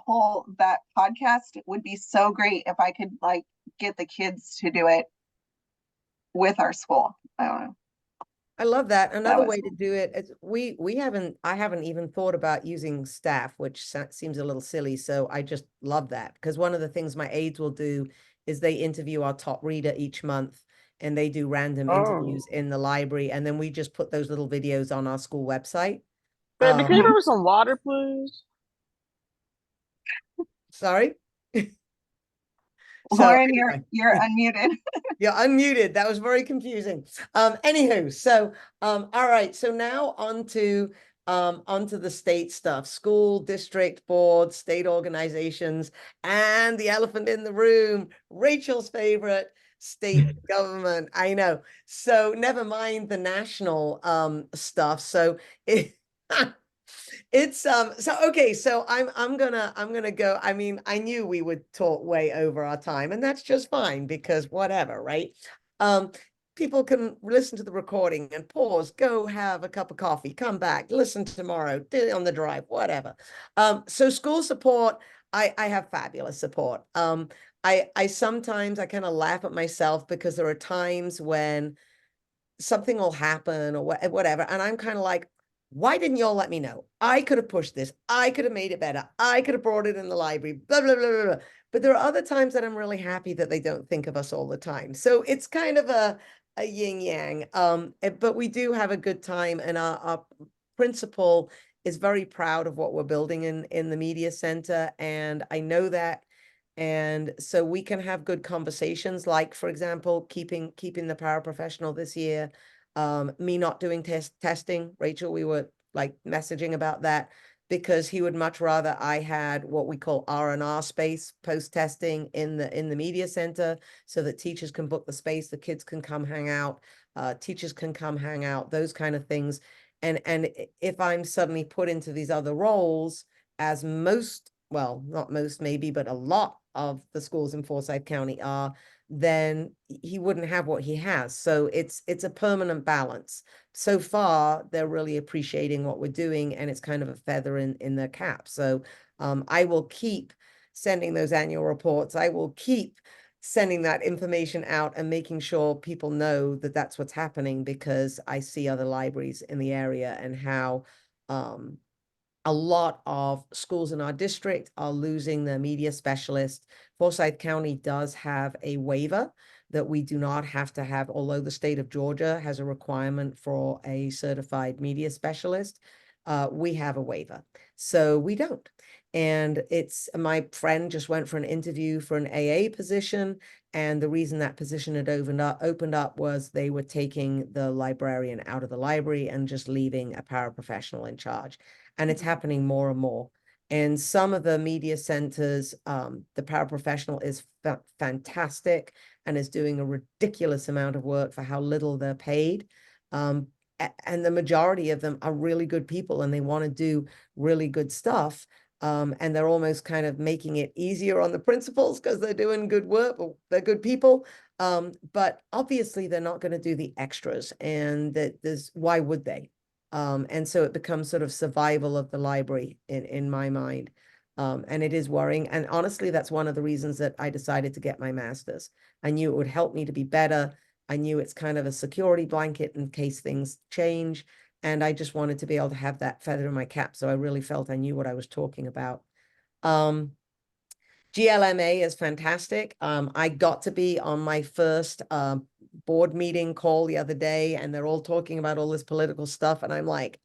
podcast would be so great if I could like get the kids to do it with our school. I don't know. I love that. That Another was way to do it is I haven't even thought about using staff, which seems a little silly. So I just love that because one of the things my aides will do is they interview our top reader each month and they do random interviews in the library. And then we just put those little videos on our school website. Baby, can you Mhm. bring me some water, please? Sorry. So Lauren, anyway. you're unmuted. You're unmuted. That was very confusing. Anywho, so all right. So now onto the state stuff, school, district, board, state organizations, and the elephant in the room, Rachel's favorite, state government. I know. So never mind the national stuff. So it it's so okay, so I'm gonna go. I mean, I knew we would talk way over our time, and that's just fine because whatever, right? Um, people can listen to the recording and pause, go have a cup of coffee, come back, listen tomorrow, do it on the drive, whatever. So school support, I have fabulous support. I sometimes I kind of laugh at myself because there are times when something will happen or whatever. And I'm kind of like, why didn't y'all let me know? I could have pushed this. I could have made it better. I could have brought it in the library, blah, blah, blah, blah, blah. But there are other times that I'm really happy that they don't think of us all the time. So it's kind of a yin yang. But we do have a good time, and our principal is very proud of what we're building in the media center. And I know that. And so we can have good conversations, like, for example, keeping the paraprofessional this year, me not doing testing. Rachel, we were like messaging about that because he would much rather I had what we call R&R space post-testing in the media center so that teachers can book the space, the kids can come hang out, teachers can come hang out, those kind of things. And if I'm suddenly put into these other roles, as most, well, not most maybe, but a lot of the schools in Forsyth County are, then he wouldn't have what he has. So it's a permanent balance. So far, they're really appreciating what we're doing, and it's kind of a feather in their cap. So I will keep sending those annual reports. I will keep sending that information out and making sure people know that that's what's happening, because I see other libraries in the area and how a lot of schools in our district are losing their media specialist. Forsyth County does have a waiver that we do not have to have, although the state of Georgia has a requirement for a certified media specialist, we have a waiver. So we don't. And my friend just went for an interview for an AA position. And the reason that position had opened up was they were taking the librarian out of the library and just leaving a paraprofessional in charge. And it's happening more and more. And some of the media centers, the paraprofessional is fantastic and is doing a ridiculous amount of work for how little they're paid. And the majority of them are really good people and they want to do really good stuff. And they're almost kind of making it easier on the principals because they're doing good work, but they're good people. But obviously they're not going to do the extras, and why would they? And so it becomes sort of survival of the library in my mind. And it is worrying. And honestly, that's one of the reasons that I decided to get my master's. I knew it would help me to be better. I knew it's kind of a security blanket in case things change. And I just wanted to be able to have that feather in my cap. So I really felt I knew what I was talking about. GLMA is fantastic. I got to be on my first board meeting call the other day, and they're all talking about all this political stuff. And I'm like,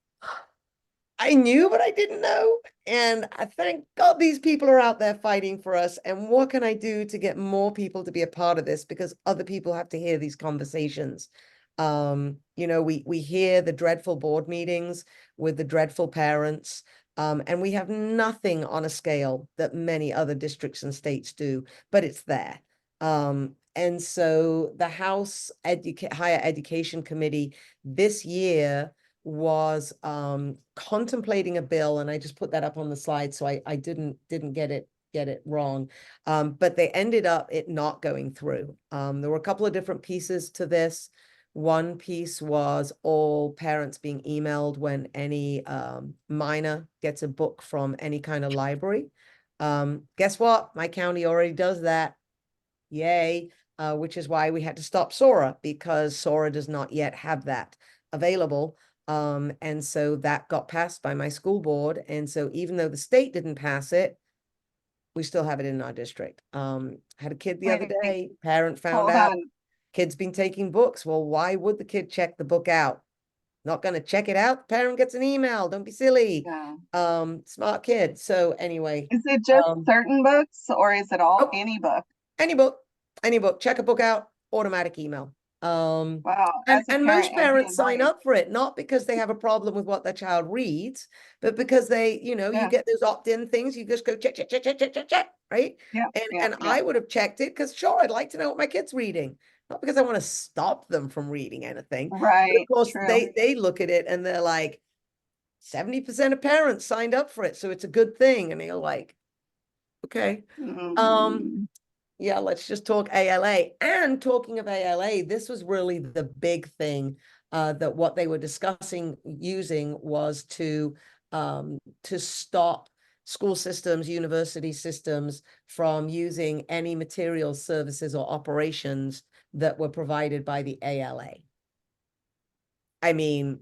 I knew, but I didn't know. And I thank God these people are out there fighting for us. And what can I do to get more people to be a part of this? Because other people have to hear these conversations. We hear the dreadful board meetings with the dreadful parents, and we have nothing on a scale that many other districts and states do, but it's there. And so the House Higher Education Committee this year was contemplating a bill, and I just put that up on the slide, so I didn't get it wrong. But they ended up it not going through. There were a couple of different pieces to this. One piece was all parents being emailed when any minor gets a book from any kind of library. Guess what? My county already does that. Yay. Which is why we had to stop Sora, because Sora does not yet have that available. And so that got passed by my school board. And so even though the state didn't pass it, we still have it in our district. Had a kid the other Wait, day, parent found hold out on. kid's been taking books. Well, why would the kid check the book out? Not going to check it out. The parent gets an email. Don't be silly. Yeah. Smart kid. So anyway. Is it just um, certain books or is it all oh, any book? any book, check a book out, automatic email. Wow. And As a most parent, I'd be parents sign annoyed. up for it, not because they have a problem with what their child reads, but because they, you Yeah. get those opt-in things. You just go check, right? Yeah. And I would have checked it because sure, I'd like to know what my kid's reading, not because I want to stop them from reading anything. But of Right. course, True. they look at it and they're like, 70% of parents signed up for it, so it's a good thing. And they're like, okay. Mhm. Yeah, let's just talk ALA. And talking of ALA, this was really the big thing that what they were discussing using was to stop school systems, university systems from using any materials, services, or operations that were provided by the ALA. I mean,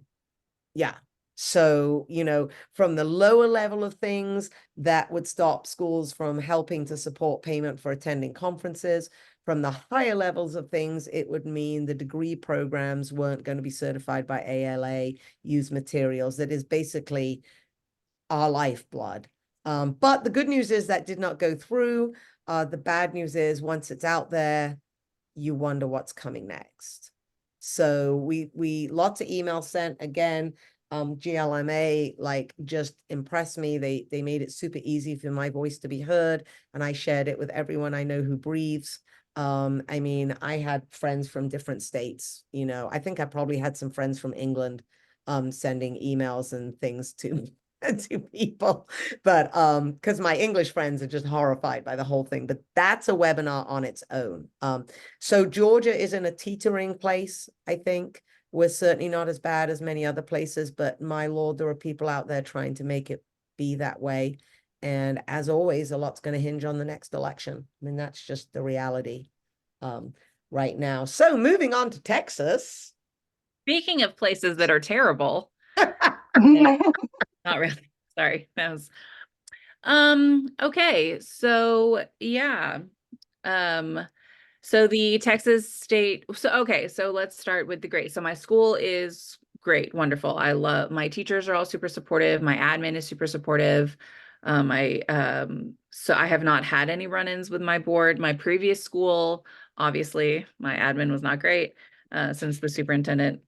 yeah. So, from the lower level of things, that would stop schools from helping to support payment for attending conferences. From the higher levels of things, it would mean the degree programs weren't going to be certified by ALA, use materials. That is basically our lifeblood. But the good news is that did not go through. The bad news is once it's out there, you wonder what's coming next. So we lots of emails sent again. GLMA just impressed me. They made it super easy for my voice to be heard, and I shared it with everyone I know who breathes. I mean, I had friends from different states. I think I probably had some friends from England sending emails and things to to people, but because my English friends are just horrified by the whole thing. But that's a webinar on its own. So Georgia is in a teetering place, I think. We're certainly not as bad as many other places, but my Lord, there are people out there trying to make it be that way. And as always, a lot's going to hinge on the next election. I mean, that's just the reality right now. So moving on to Texas. Speaking of places that are terrible, not really. Sorry. That was okay. So yeah. So the Texas State, so let's start with the grade. So my school is great, wonderful. I love my teachers are all super supportive. My admin is super supportive. So I have not had any run-ins with my board. My previous school, obviously, my admin was not great. Since the superintendent,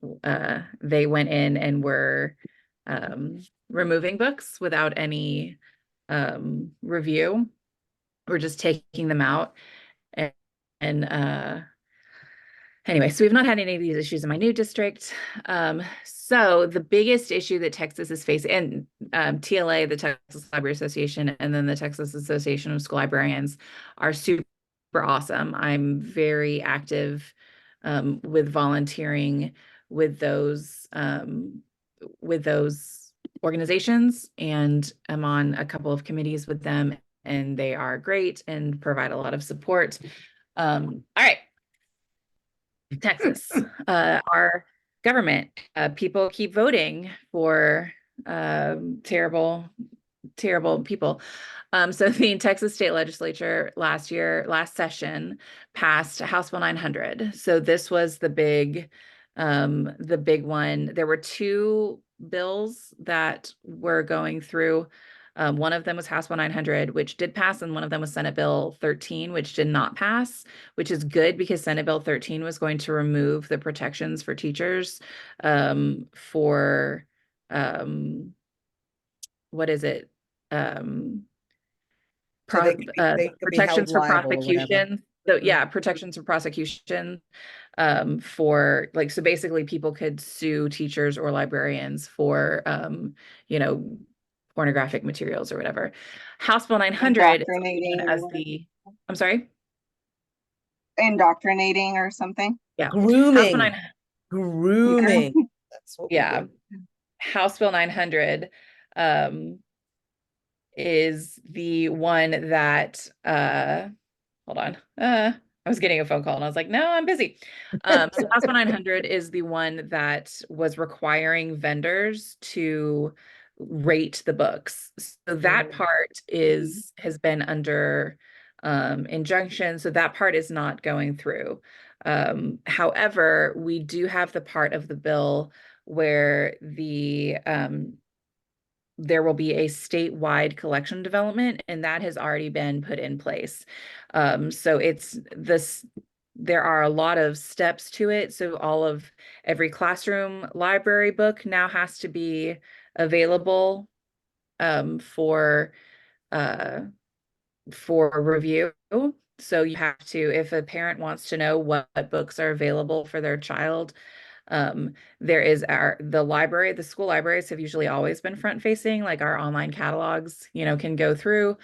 they went in and were removing books without any review. We're just taking them out. And anyway, so we've not had any of these issues in my new district. So the biggest issue that Texas is facing, and TLA, the Texas Library Association, and then the Texas Association of School Librarians are super awesome. I'm very active with volunteering with those organizations, and I'm on a couple of committees with them, and they are great and provide a lot of support. All right. Texas, our government, people keep voting for terrible people. So the Texas State Legislature last session passed House Bill 900. So this was the big one. There were two bills that were going through. One of them was House Bill 900, which did pass, and one of them was Senate Bill 13, which did not pass, which is good because Senate Bill 13 was going to remove the protections for teachers for what is it? So they could be held Protections for liable or whatever. prosecution. So yeah, protections for prosecution for like, so basically people could sue teachers or librarians for you know, pornographic materials or whatever. House Bill 900 is Indoctrinating known as the, I'm sorry? indoctrinating or something. Yeah. Grooming. House Bill Grooming. That's what we yeah. do. House Bill 900 is the one that hold on. I was getting a phone call and I was like, no, I'm busy. So House Bill 900 is the one that was requiring vendors to rate the books. So that part has been under injunction. So that part is not going through. However, we do have the part of the bill where there will be a statewide collection development, and that has already been put in place. So there are a lot of steps to it. So every classroom library book now has to be available for review. So you have to, if a parent wants to know what books are available for their child, there is the school libraries have usually always been front facing, like our online catalogs, can go through,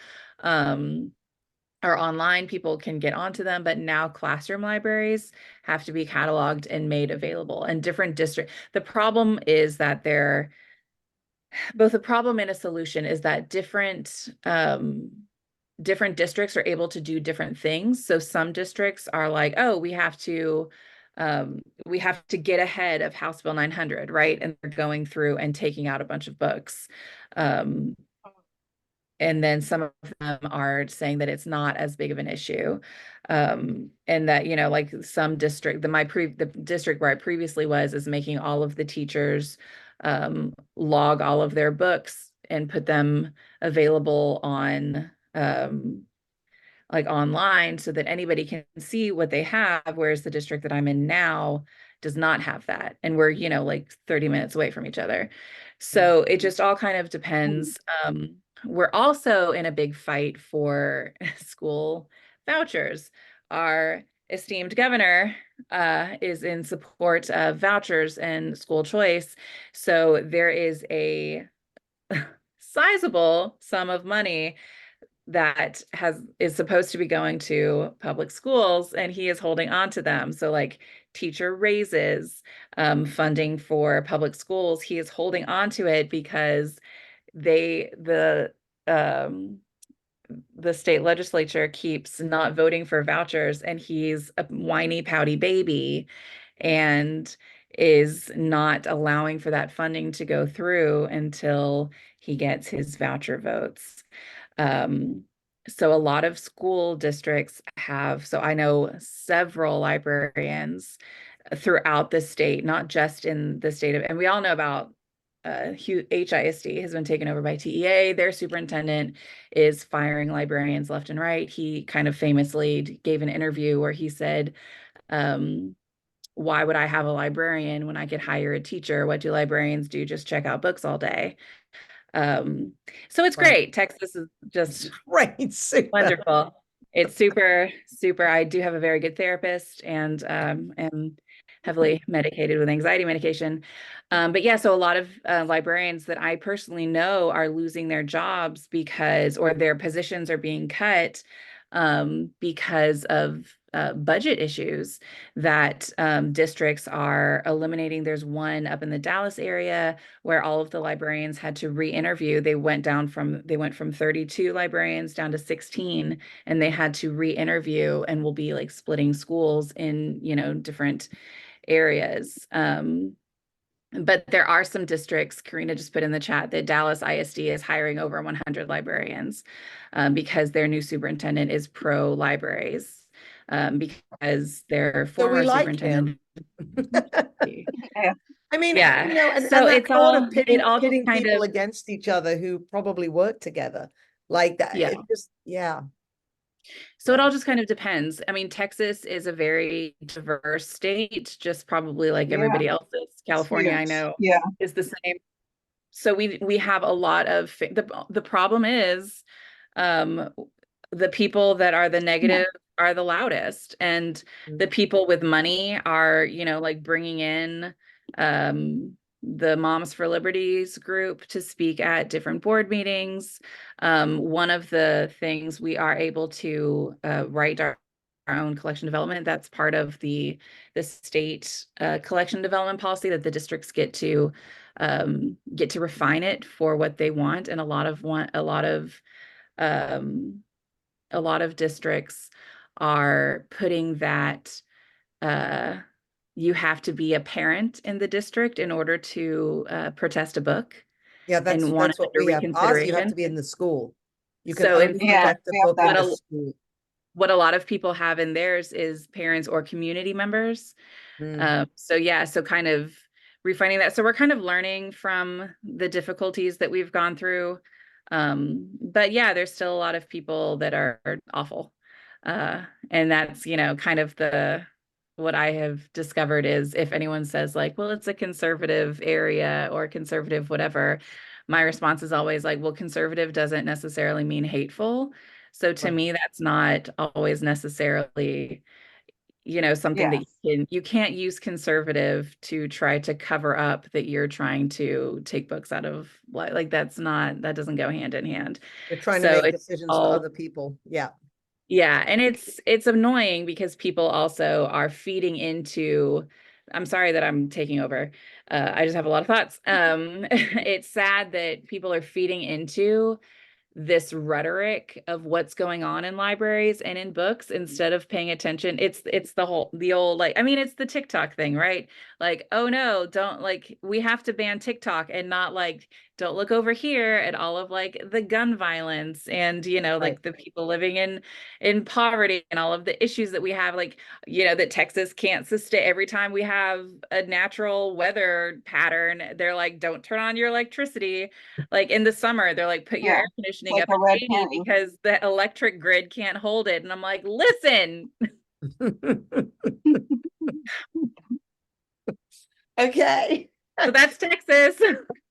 or online, people can get onto them, but now classroom libraries have to be cataloged and made available. And different districts, the problem is that both a problem and a solution is that different districts are able to do different things. So some districts are like, oh, we have to get ahead of House Bill 900, right? And they're going through and taking out a bunch of books. And then some of them are saying that it's not as big of an issue. And that, like some district, the district where I previously was is making all of the teachers log all of their books and put them available on like online so that anybody can see what they have, whereas the district that I'm in now does not have that. And we're, like 30 minutes away from each other. So it just all kind of depends. We're also in a big fight for school vouchers. Our esteemed governor is in support of vouchers and school choice. So there is a sizable sum of money that is supposed to be going to public schools, and he is holding on to them. So like teacher raises, funding for public schools, he is holding on to it because the state legislature keeps not voting for vouchers, and he's a whiny pouty baby and is not allowing for that funding to go through until he gets his voucher votes. So a lot of school districts have, so I know several librarians throughout the state, not just in the state of, and we all know about HISD has been taken over by TEA. Their superintendent is firing librarians left and right. He kind of famously gave an interview where he said, why would I have a librarian when I could hire a teacher? What do librarians do? Just check out books all day. So it's Right. great. Texas is just Right. Super. wonderful. It's super, super. I do have a very good therapist and am heavily medicated with anxiety medication. But yeah, so a lot of librarians that I personally know are losing their jobs because, or their positions are being cut because of budget issues that districts are eliminating. There's one up in the Dallas area where all of the librarians had to re-interview. They went from 32 librarians down to 16, and they had to re-interview and will be like splitting schools in, different areas. But there are some districts, Karina just put in the chat, that Dallas ISD is hiring over 100 librarians because their new superintendent is pro-libraries, because their So we former like him. superintendent. Yeah. I mean, Yeah. and So that it's thought all, of it all just pitting kind people of, against each other who probably work together like that. yeah. It just, yeah. So it all just kind of depends. I mean, Texas is a very diverse state, just probably like Yeah. everybody else's. It's California, I huge. know, Yeah. is the same. So we have a lot of the problem is um the people that are the negative are the loudest, and the people with money are, like bringing in the Moms for Liberties group to speak at different board meetings. One of the things we are able to write our own collection development. That's part of the state collection development policy, that the districts get to refine it for what they want. And um, a lot of districts are putting that you have to be a parent in the district in order to protest a book, Yeah, and want that's it what under we have. Ours, you have to reconsideration. be in the school. You can So only Yeah, instead, protect the we have book in that. the what a, school. what a lot of people have in theirs is parents or community members. So yeah, so kind of refining that. So we're kind of learning from the difficulties that we've gone through. But yeah, there's still a lot of people that are awful. And that's, kind of what I have discovered is, if anyone says like, well, it's a conservative area or conservative whatever, my response is always like, well, conservative doesn't necessarily mean hateful. So to Right. me, that's not always necessarily, something that Yes. you can't use conservative to try to cover up that you're trying to take books out of, like that doesn't go hand in hand. You're trying to So make it's decisions for all, other people. Yeah. yeah, and it's annoying because people also are feeding into, I'm sorry that I'm taking over. I just have a lot of thoughts. It's sad that people are feeding into this rhetoric of what's going on in libraries and in books instead of paying attention. It's the old, like, I mean, it's the TikTok thing, right? Like, oh no, don't, like, we have to ban TikTok, and not like, don't look over here at all of like the gun violence and, Right. like the people living in poverty and all of the issues that we have, like, that Texas can't sustain. Every time we have a natural weather pattern, they're like, don't turn on your electricity. Like in the summer, they're like, put your Yeah. air conditioning Like up a at red 80 herring. because the electric grid can't hold it. And I'm like, listen. Okay. So that's Texas.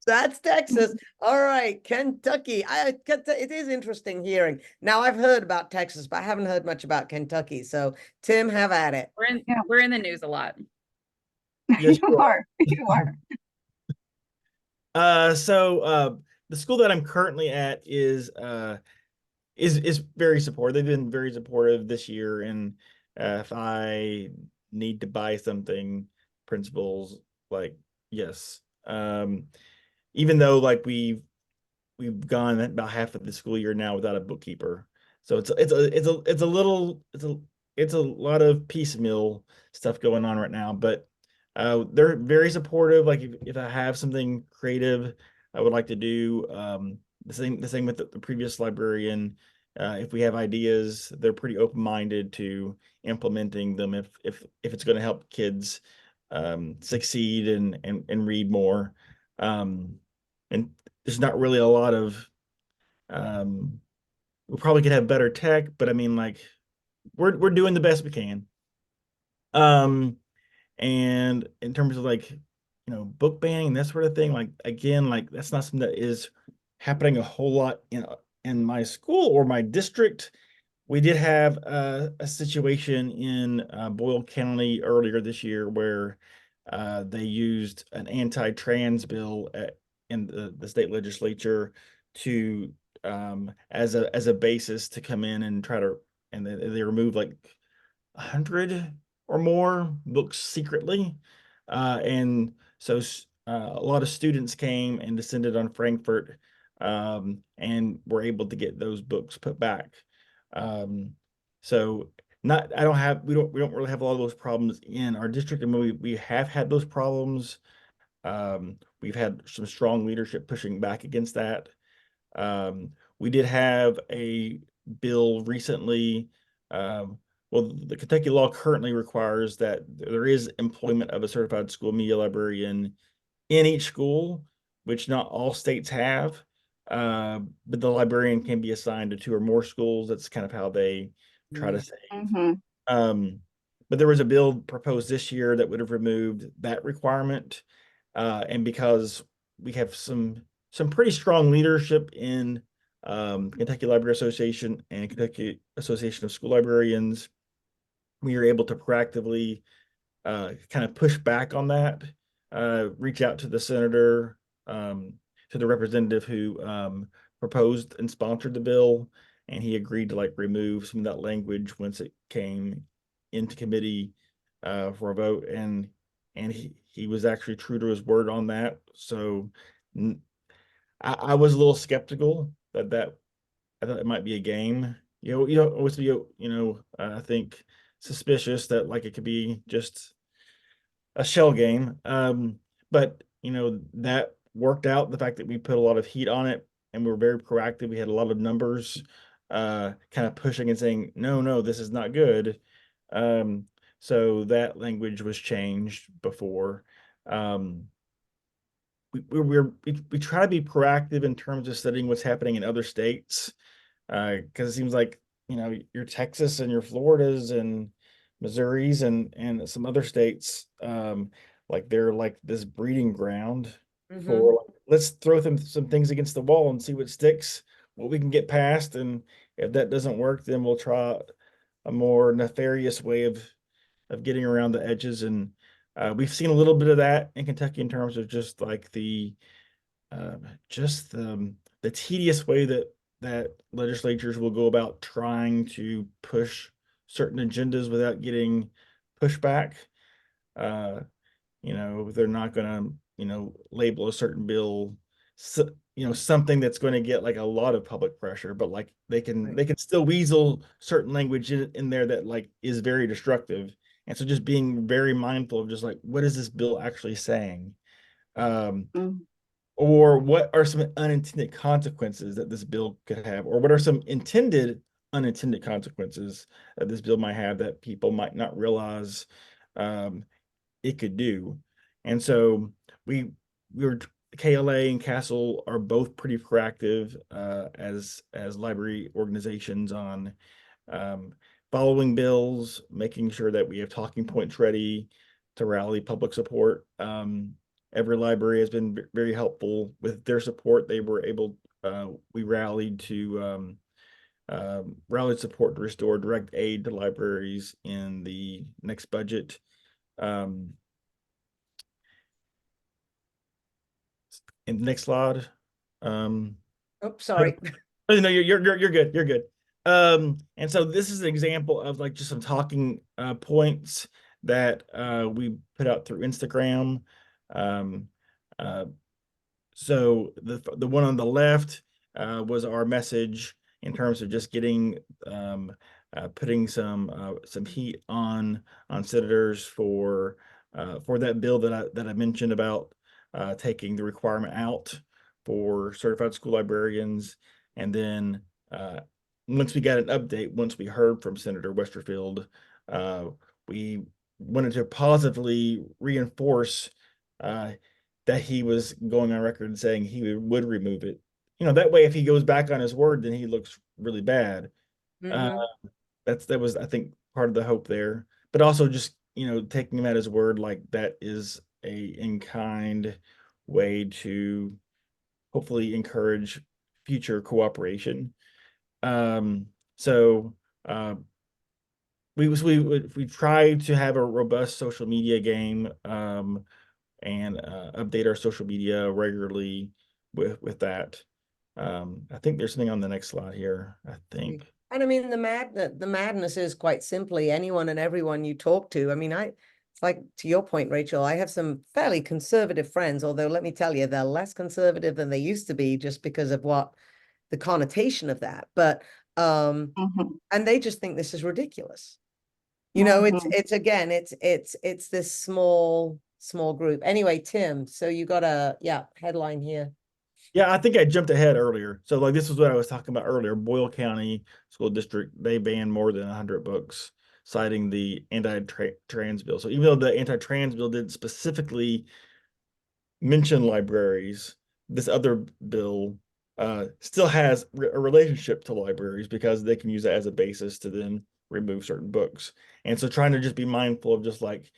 That's Texas. All right, Kentucky. It is interesting hearing. Now I've heard about Texas, but I haven't heard much about Kentucky. So Tim, have at it. Yeah. We're in the news a lot. Yes, You are. You are. The school that I'm currently at is very supportive. They've been very supportive this year, and if I need to buy something, principals, like, yes. Even though like we've gone about half of the school year now without a bookkeeper, so it's a lot of piecemeal stuff going on right now, but they're very supportive. Like if I have something creative I would like to do, the same with the previous librarian. if we have ideas, they're pretty open-minded to implementing them if it's going to help kids succeed and read more. And there's not really a lot of we probably could have better tech, but I mean, like, we're doing the best we can. And in terms of, like, book banning, that sort of thing, like, again, like, that's not something that is happening a whole lot in my school or my district. We did have a situation in Boyle County earlier this year where they used an anti-trans bill in the state legislature to as a basis to come in and try to, and they removed like 100 or more books secretly. And so a lot of students came and descended on Frankfurt and were able to get those books put back. So not, I don't have, we don't really have a lot of those problems in our district. And we have had those problems. We've had some strong leadership pushing back against that. We did have a bill recently. Well, the Kentucky law currently requires that there is employment of a certified school media librarian in each school, which not all states have. But the librarian can be assigned to 2 or more schools. That's kind of how they try to save. But there was a bill proposed this year that would have removed that requirement. And because we have some pretty strong leadership in Kentucky Library Association and Kentucky Association of School Librarians, we are able to proactively kind of push back on that, reach out to the senator, to the representative who proposed and sponsored the bill, and he agreed to like remove some of that language once it came into committee for a vote, and he was actually true to his word on that. So I was a little skeptical that I thought it might be a game. You know, always be, I think suspicious that like it could be just a shell game. But that worked out. The fact that we put a lot of heat on it and we were very proactive. We had a lot of numbers kind of pushing and saying, no, this is not good. So that language was changed before. We try to be proactive in terms of studying what's happening in other states, because it seems like your Texas and your Floridas and Missouris and some other states, like they're like this breeding ground for like, let's throw some things against the wall and see what sticks, what we can get past, and if that doesn't work, then we'll try a more nefarious way of getting around the edges. And we've seen a little bit of that in Kentucky in terms of just like just the tedious way that legislatures will go about trying to push certain agendas without getting pushback. They're not going to, label a certain bill, something that's going to get like a lot of public pressure, but like they can still weasel certain language in there that like is very destructive. And so just being very mindful of just like, what is this bill actually saying? Or what are some unintended consequences that this bill could have? Or what are some intended unintended consequences that this bill might have that people might not realize it could do? And so we were KLA and Castle are both pretty proactive as library organizations on following bills, making sure that we have talking points ready to rally public support. Every library has been very helpful with their support. They were able, we rallied to rallied support to restore direct aid to libraries in the next budget. In the next slide. Oops, sorry. No, you're good. You're good. And so this is an example of like just some talking points that we put out through Instagram. So the one on the left was our message in terms of just getting putting some heat on senators for that bill that I mentioned about taking the requirement out for certified school librarians, and then once we got an update, once we heard from Senator Westerfield, we wanted to positively reinforce that he was going on record saying he would remove it. That way, if he goes back on his word, then he looks really bad. Mhm. That was, I think, part of the hope there, but also just taking him at his word, like that is a in-kind way to hopefully encourage future cooperation. So we try to have a robust social media game, and update our social media regularly with that. I think there's something on the next slide here, I think. And I mean, the madness is quite simply anyone and everyone you talk to. I mean, it's like, to your point, Rachel, I have some fairly conservative friends, although let me tell you, they're less conservative than they used to be just because of what the connotation of that. But, and they just think this is ridiculous. It's again, it's this small group. Anyway, Tim, so you got a, headline here. Yeah, I think I jumped ahead earlier. So like this is what I was talking about earlier. Boyle County School District, they banned more than 100 books, citing the anti-trans bill. So even though the anti-trans bill didn't specifically mention libraries, this other bill still has a relationship to libraries because they can use it as a basis to then remove certain books. And so trying to just be mindful of just like,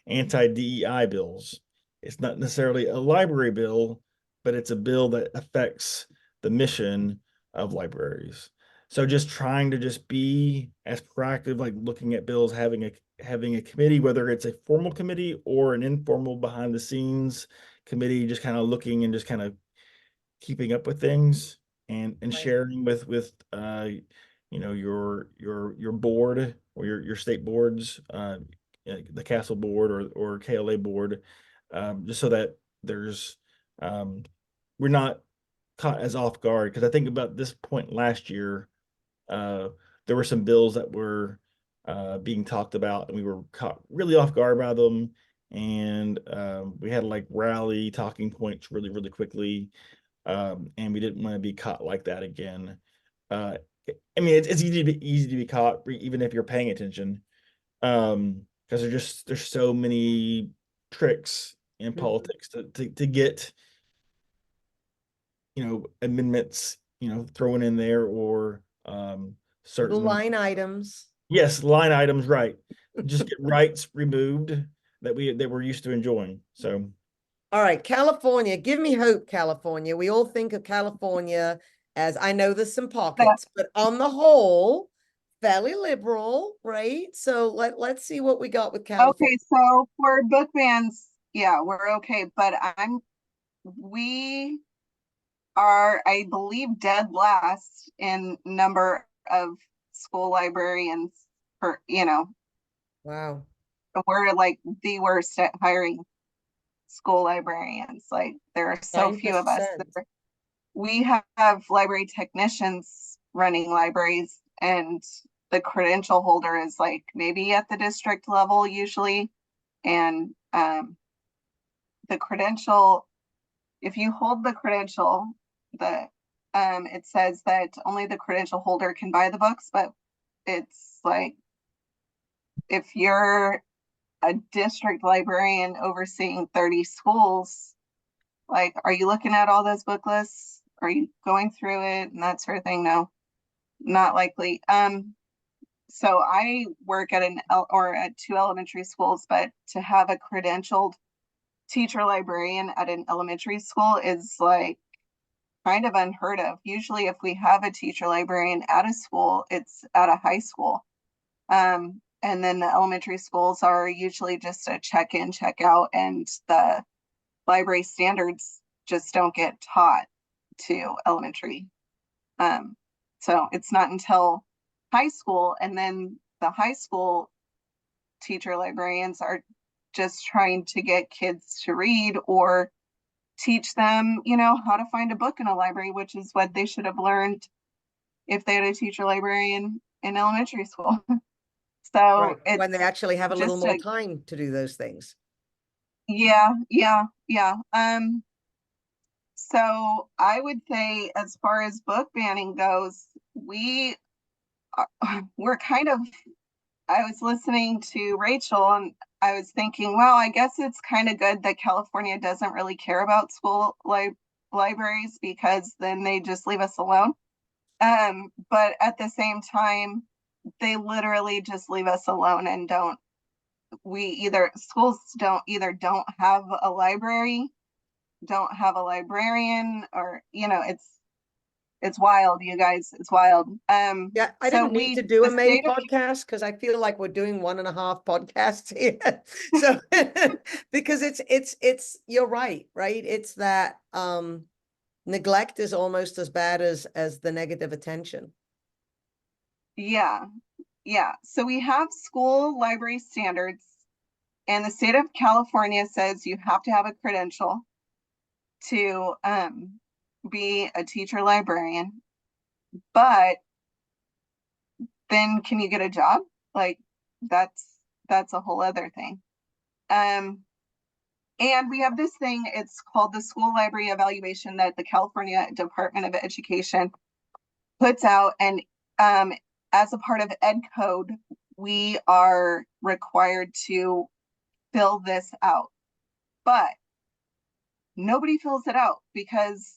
anti-DEI bills. It's not necessarily a library bill, but it's a bill that affects the mission of libraries. So just trying to just be as proactive, like looking at bills, having a committee, whether it's a formal committee or an informal behind the scenes committee, just kind of looking and just kind of keeping up with things and Right. sharing with your board or your state boards, the Castle board or KLA board, just so that there's we're not caught as off guard. Because I think about this point last year, there were some bills that were being talked about, and we were caught really off guard by them. And we had like rally talking points really, really quickly. And we didn't want to be caught like that again. I mean, it's easy to be caught even if you're paying attention, because there's so many tricks in politics to get amendments thrown in there or Little certain line items. yes, line items, right, just get rights removed that we're used to enjoying. So All right, California, give me hope, California. We all think of California as, I know there's some pockets, but on the whole, fairly liberal, right? So let's see what we got with California. Okay, so for book bans, yeah, we're okay, but we are, I believe, dead last in number of school librarians for, Wow. we're like the worst at hiring school librarians. Like there are so few of us. 9%. We have library technicians running libraries, and the credential holder is like maybe at the district level usually. And the credential, if you hold the credential, it says that only the credential holder can buy the books, but it's like if you're a district librarian overseeing 30 schools, like, are you looking at all those book lists? Are you going through it and that sort of thing? No, not likely. So I work at at two elementary schools, but to have a credentialed teacher librarian at an elementary school is like kind of unheard of. Usually if we have a teacher librarian at a school, it's at a high school. And then the elementary schools are usually just a check-in, check-out, and the library standards just don't get taught to elementary. So it's not until high school, and then the high school teacher librarians are just trying to get kids to read or teach them, how to find a book in a library, which is what they should have learned if they had a teacher librarian in elementary school. So Right, it's when they actually have a little just more time to do those things. yeah. So I would say as far as book banning goes, we're kind of, I was listening to Rachel and I was thinking, well, I guess it's kind of good that California doesn't really care about school libraries because then they just leave us alone. But at the same time, they literally just leave us alone and schools don't have a library, don't have a librarian, or, it's wild, you guys. It's wild. Yeah, I So didn't need to do the a main state of, podcast because I feel like we're doing 1.5 podcasts here. So because it's you're right? It's that neglect is almost as bad as the negative attention. yeah, yeah. So we have school library standards, and the state of California says you have to have a credential to be a teacher librarian. But then can you get a job? Like that's a whole other thing. And we have this thing, it's called the school library evaluation that the California Department of Education puts out. And as a part of Ed Code, we are required to fill this out. But nobody fills it out because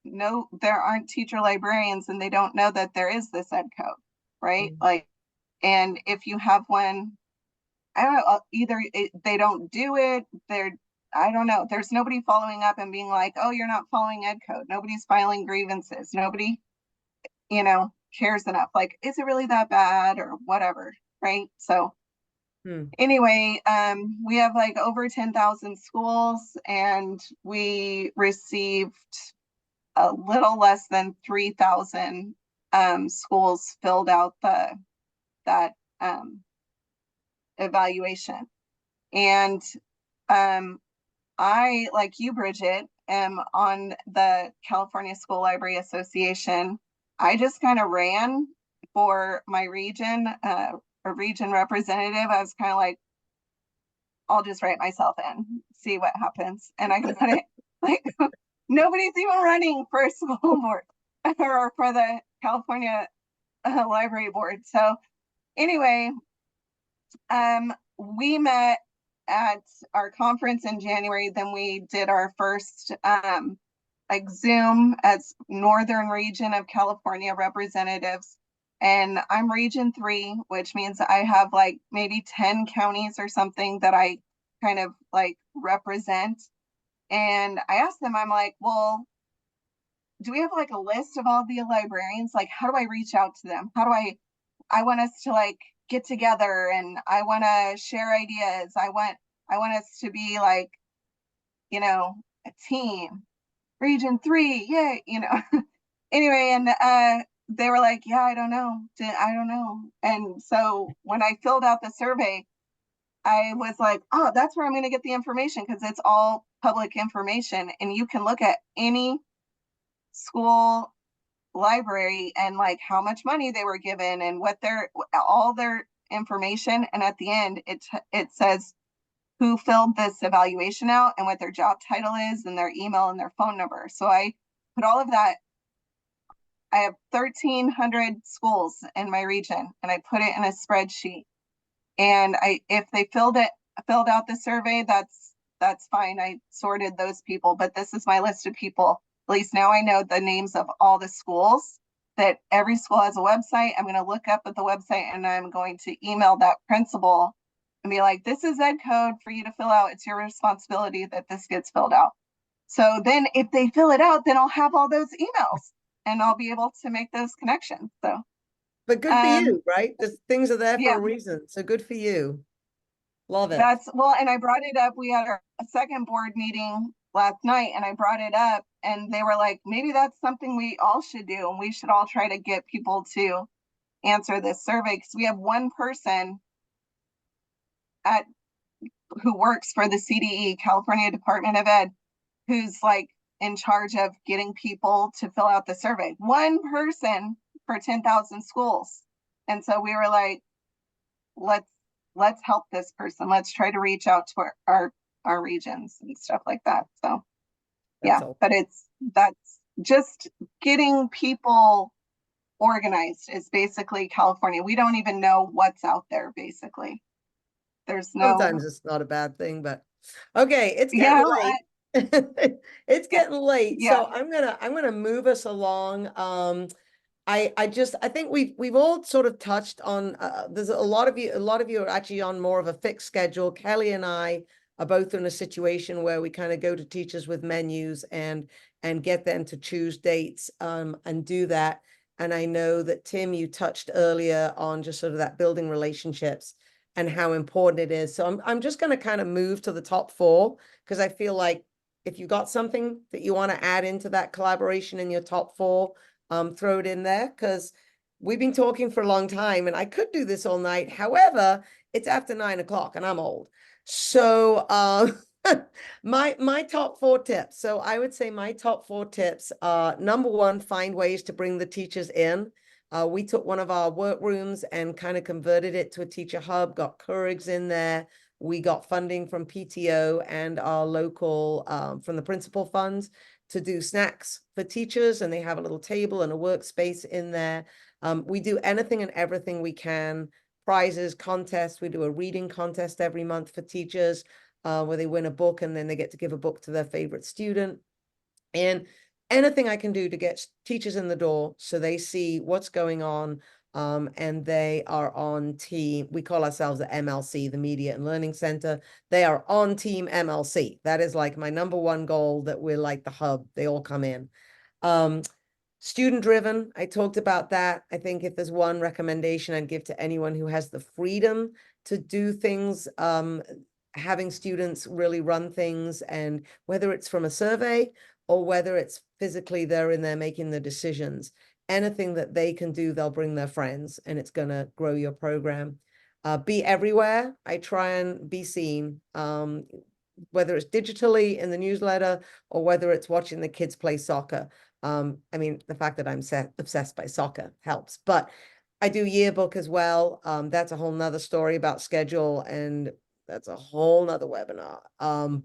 there aren't teacher librarians and they don't know that there is this Ed Code, right? Like, and if you have one, I don't know, either they don't do it, I don't know. There's nobody following up and being like, oh, you're not following Ed Code. Nobody's filing grievances. Nobody, cares enough. Like, is it really that bad or whatever, right? So anyway, we have like over 10,000 schools and we received a little less than 3,000 schools filled out that evaluation. And I, like you, Bridget, am on the California School Library Association. I just kind of ran for my region, a region representative. I was kind of like, I'll just write myself in, see what happens. And I got it. Like, nobody's even running for a school board or for the California Library Board. So anyway, we met at our conference in January. Then we did our first like Zoom as Northern Region of California representatives. And I'm Region 3, which means I have like maybe 10 counties or something that I kind of like represent. And I asked them, I'm like, well, do we have like a list of all the librarians? Like, how do I reach out to them? How do I want us to like get together and I want to share ideas. I want us to be like, a team. Region 3, yay, Anyway, and they were like, yeah, I don't know. And so when I filled out the survey, I was like, oh, that's where I'm going to get the information because it's all public information and you can look at any school library and like how much money they were given and what all their information. And at the end, it says who filled this evaluation out and what their job title is and their email and their phone number. So I put all of that. I have 1,300 schools in my region and I put it in a spreadsheet. And if they filled out the survey, that's fine. I sorted those people, but this is my list of people. At least now I know the names of all the schools, that every school has a website. I'm going to look up at the website and I'm going to email that principal and be like, this is Ed Code for you to fill out. It's your responsibility that this gets filled out. So then if they fill it out, then I'll have all those emails and I'll be able to make those connections. So, but good for you, right? The things are there for yeah. a reason. So good for you. Love it. And I brought it up. We had our second board meeting last night and I brought it up and they were like, maybe that's something we all should do. And we should all try to get people to answer this survey because we have one person who works for the CDE, California Department of Ed, who's like in charge of getting people to fill out the survey. One person for 10,000 schools. And so we were like, let's help this person. Let's try to reach out to our regions and stuff like that. So yeah, but that's just getting people organized is basically California. We don't even know what's out there, basically. There's no, Sometimes it's not a bad thing, but okay, it's yeah, getting late. It's getting late, yeah. so I'm gonna move us along. I think we've all sort of touched on, there's a lot of you are actually on more of a fixed schedule. Kelly and I are both in a situation where we kind of go to teachers with menus and get them to choose dates and do that. And I know that Tim, you touched earlier on just sort of that building relationships and how important it is. So I'm just going to kind of move to the top four because I feel like if you got something that you want to add into that collaboration in your top four, throw it in there because we've been talking for a long time and I could do this all night. However, it's after 9 o'clock and I'm old. So my top four tips. So I would say my top four tips are number one, find ways to bring the teachers in. We took one of our workrooms and kind of converted it to a teacher hub, got Keurigs in there. We got funding from PTO and our local, from the principal funds to do snacks for teachers, and they have a little table and a workspace in there. We do anything and everything we can, prizes, contests. We do a reading contest every month for teachers where they win a book and then they get to give a book to their favorite student. And anything I can do to get teachers in the door so they see what's going on and they are on team. We call ourselves the MLC, the Media and Learning Center. They are on team MLC. That is like my number one goal, that we're like the hub. They all come in. Student driven, I talked about that. I think if there's one recommendation I'd give to anyone who has the freedom to do things, having students really run things, and whether it's from a survey or whether it's physically they're in there making the decisions, anything that they can do, they'll bring their friends and it's going to grow your program. Be everywhere. I try and be seen, whether it's digitally in the newsletter or whether it's watching the kids play soccer. I mean, the fact that I'm obsessed by soccer helps, but I do yearbook as well. That's a whole nother story about schedule, and that's a whole nother webinar.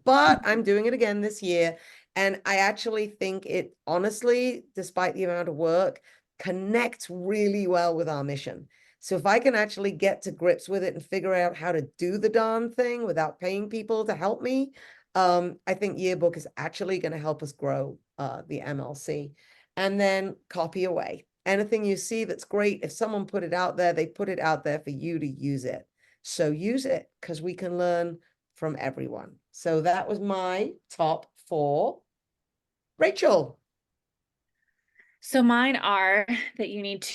But I'm doing it again this year. And I actually think it, honestly, despite the amount of work, connects really well with our mission. So if I can actually get to grips with it and figure out how to do the darn thing without paying people to help me, I think yearbook is actually going to help us grow the MLC. And then copy away. Anything you see that's great, if someone put it out there, they put it out there for you to use it. So use it because we can learn from everyone. So that was my top four. Rachel. So mine are that you need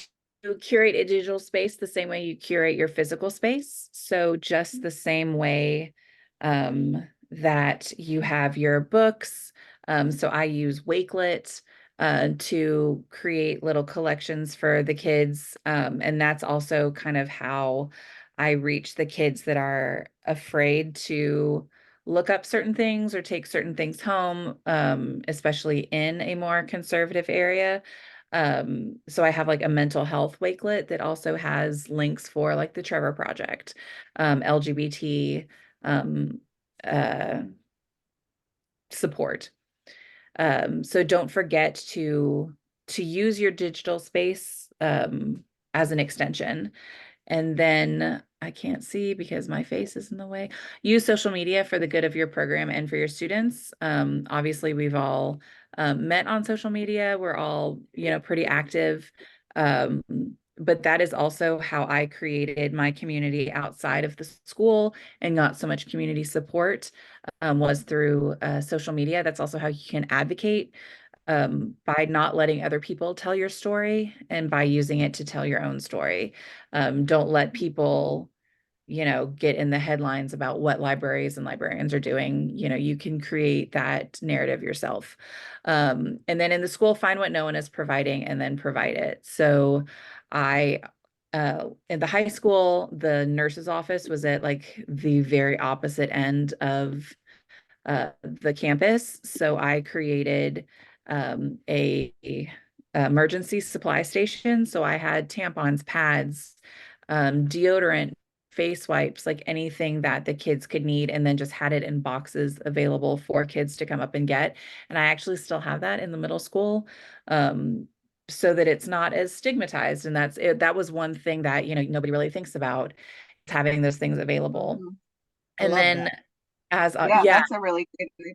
to curate a digital space the same way you curate your physical space. So just the same way that you have your books. So I use Wakelet to create little collections for the kids. And that's also kind of how I reach the kids that are afraid to look up certain things or take certain things home, especially in a more conservative area. So I have like a mental health wakelet that also has links for like the Trevor Project, LGBT uh, support. So don't forget to use your digital space as an extension. And then I can't see because my face is in the way. Use social media for the good of your program and for your students. Obviously, we've all met on social media. We're all, pretty active. But that is also how I created my community outside of the school and got so much community support, was through social media. That's also how you can advocate, by not letting other people tell your story and by using it to tell your own story. Don't let people, get in the headlines about what libraries and librarians are doing. You can create that narrative yourself. And then in the school, find what no one is providing and then provide it. So in the high school, the nurse's office was at like the very opposite end of the campus. So I created a emergency supply station. So I had tampons, pads, deodorant, face wipes, like anything that the kids could need, and then just had it in boxes available for kids to come up and get. And I actually still have that in the middle school. so that it's not as stigmatized. And that's it. That was one thing that, nobody really thinks about, is having those things available. Mhm. I And love then that. as Yeah, yeah, that's a really good idea.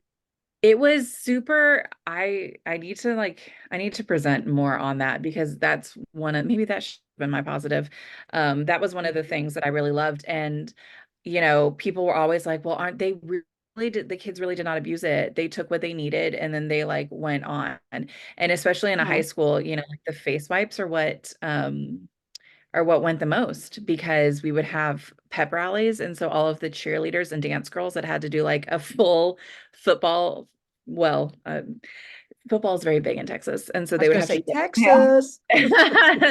it was super. I need to present more on that, because that's maybe that should have been my positive. That was one of the things that I really loved. And people were always like, well, aren't they really did the kids really did not abuse it. They took what they needed and then they like went on. And especially in a high Mhm. school, like the face wipes are what went the most, because we would have pep rallies. And so all of the cheerleaders and dance girls that had to do like a full football, well, football is very big in Texas. And so I was they would gonna have say to, Yeah, Texas.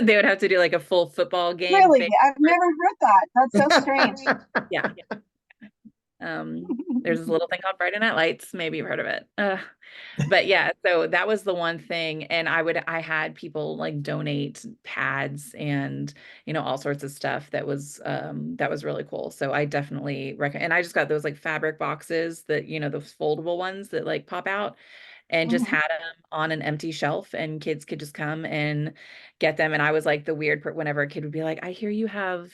they would have to do like a full football game really, face. I've never heard that. That's so strange. Yeah. There's this little thing called Friday Night Lights. Maybe you've heard of it. But yeah, so that was the one thing. And I had people like donate pads and, all sorts of stuff that was really cool. So I definitely recommend, and I just got those like fabric boxes that, those foldable ones that like pop out, and just Mhm. had them on an empty shelf, and kids could just come and get them. And I was like the weird, whenever a kid would be like, I hear you have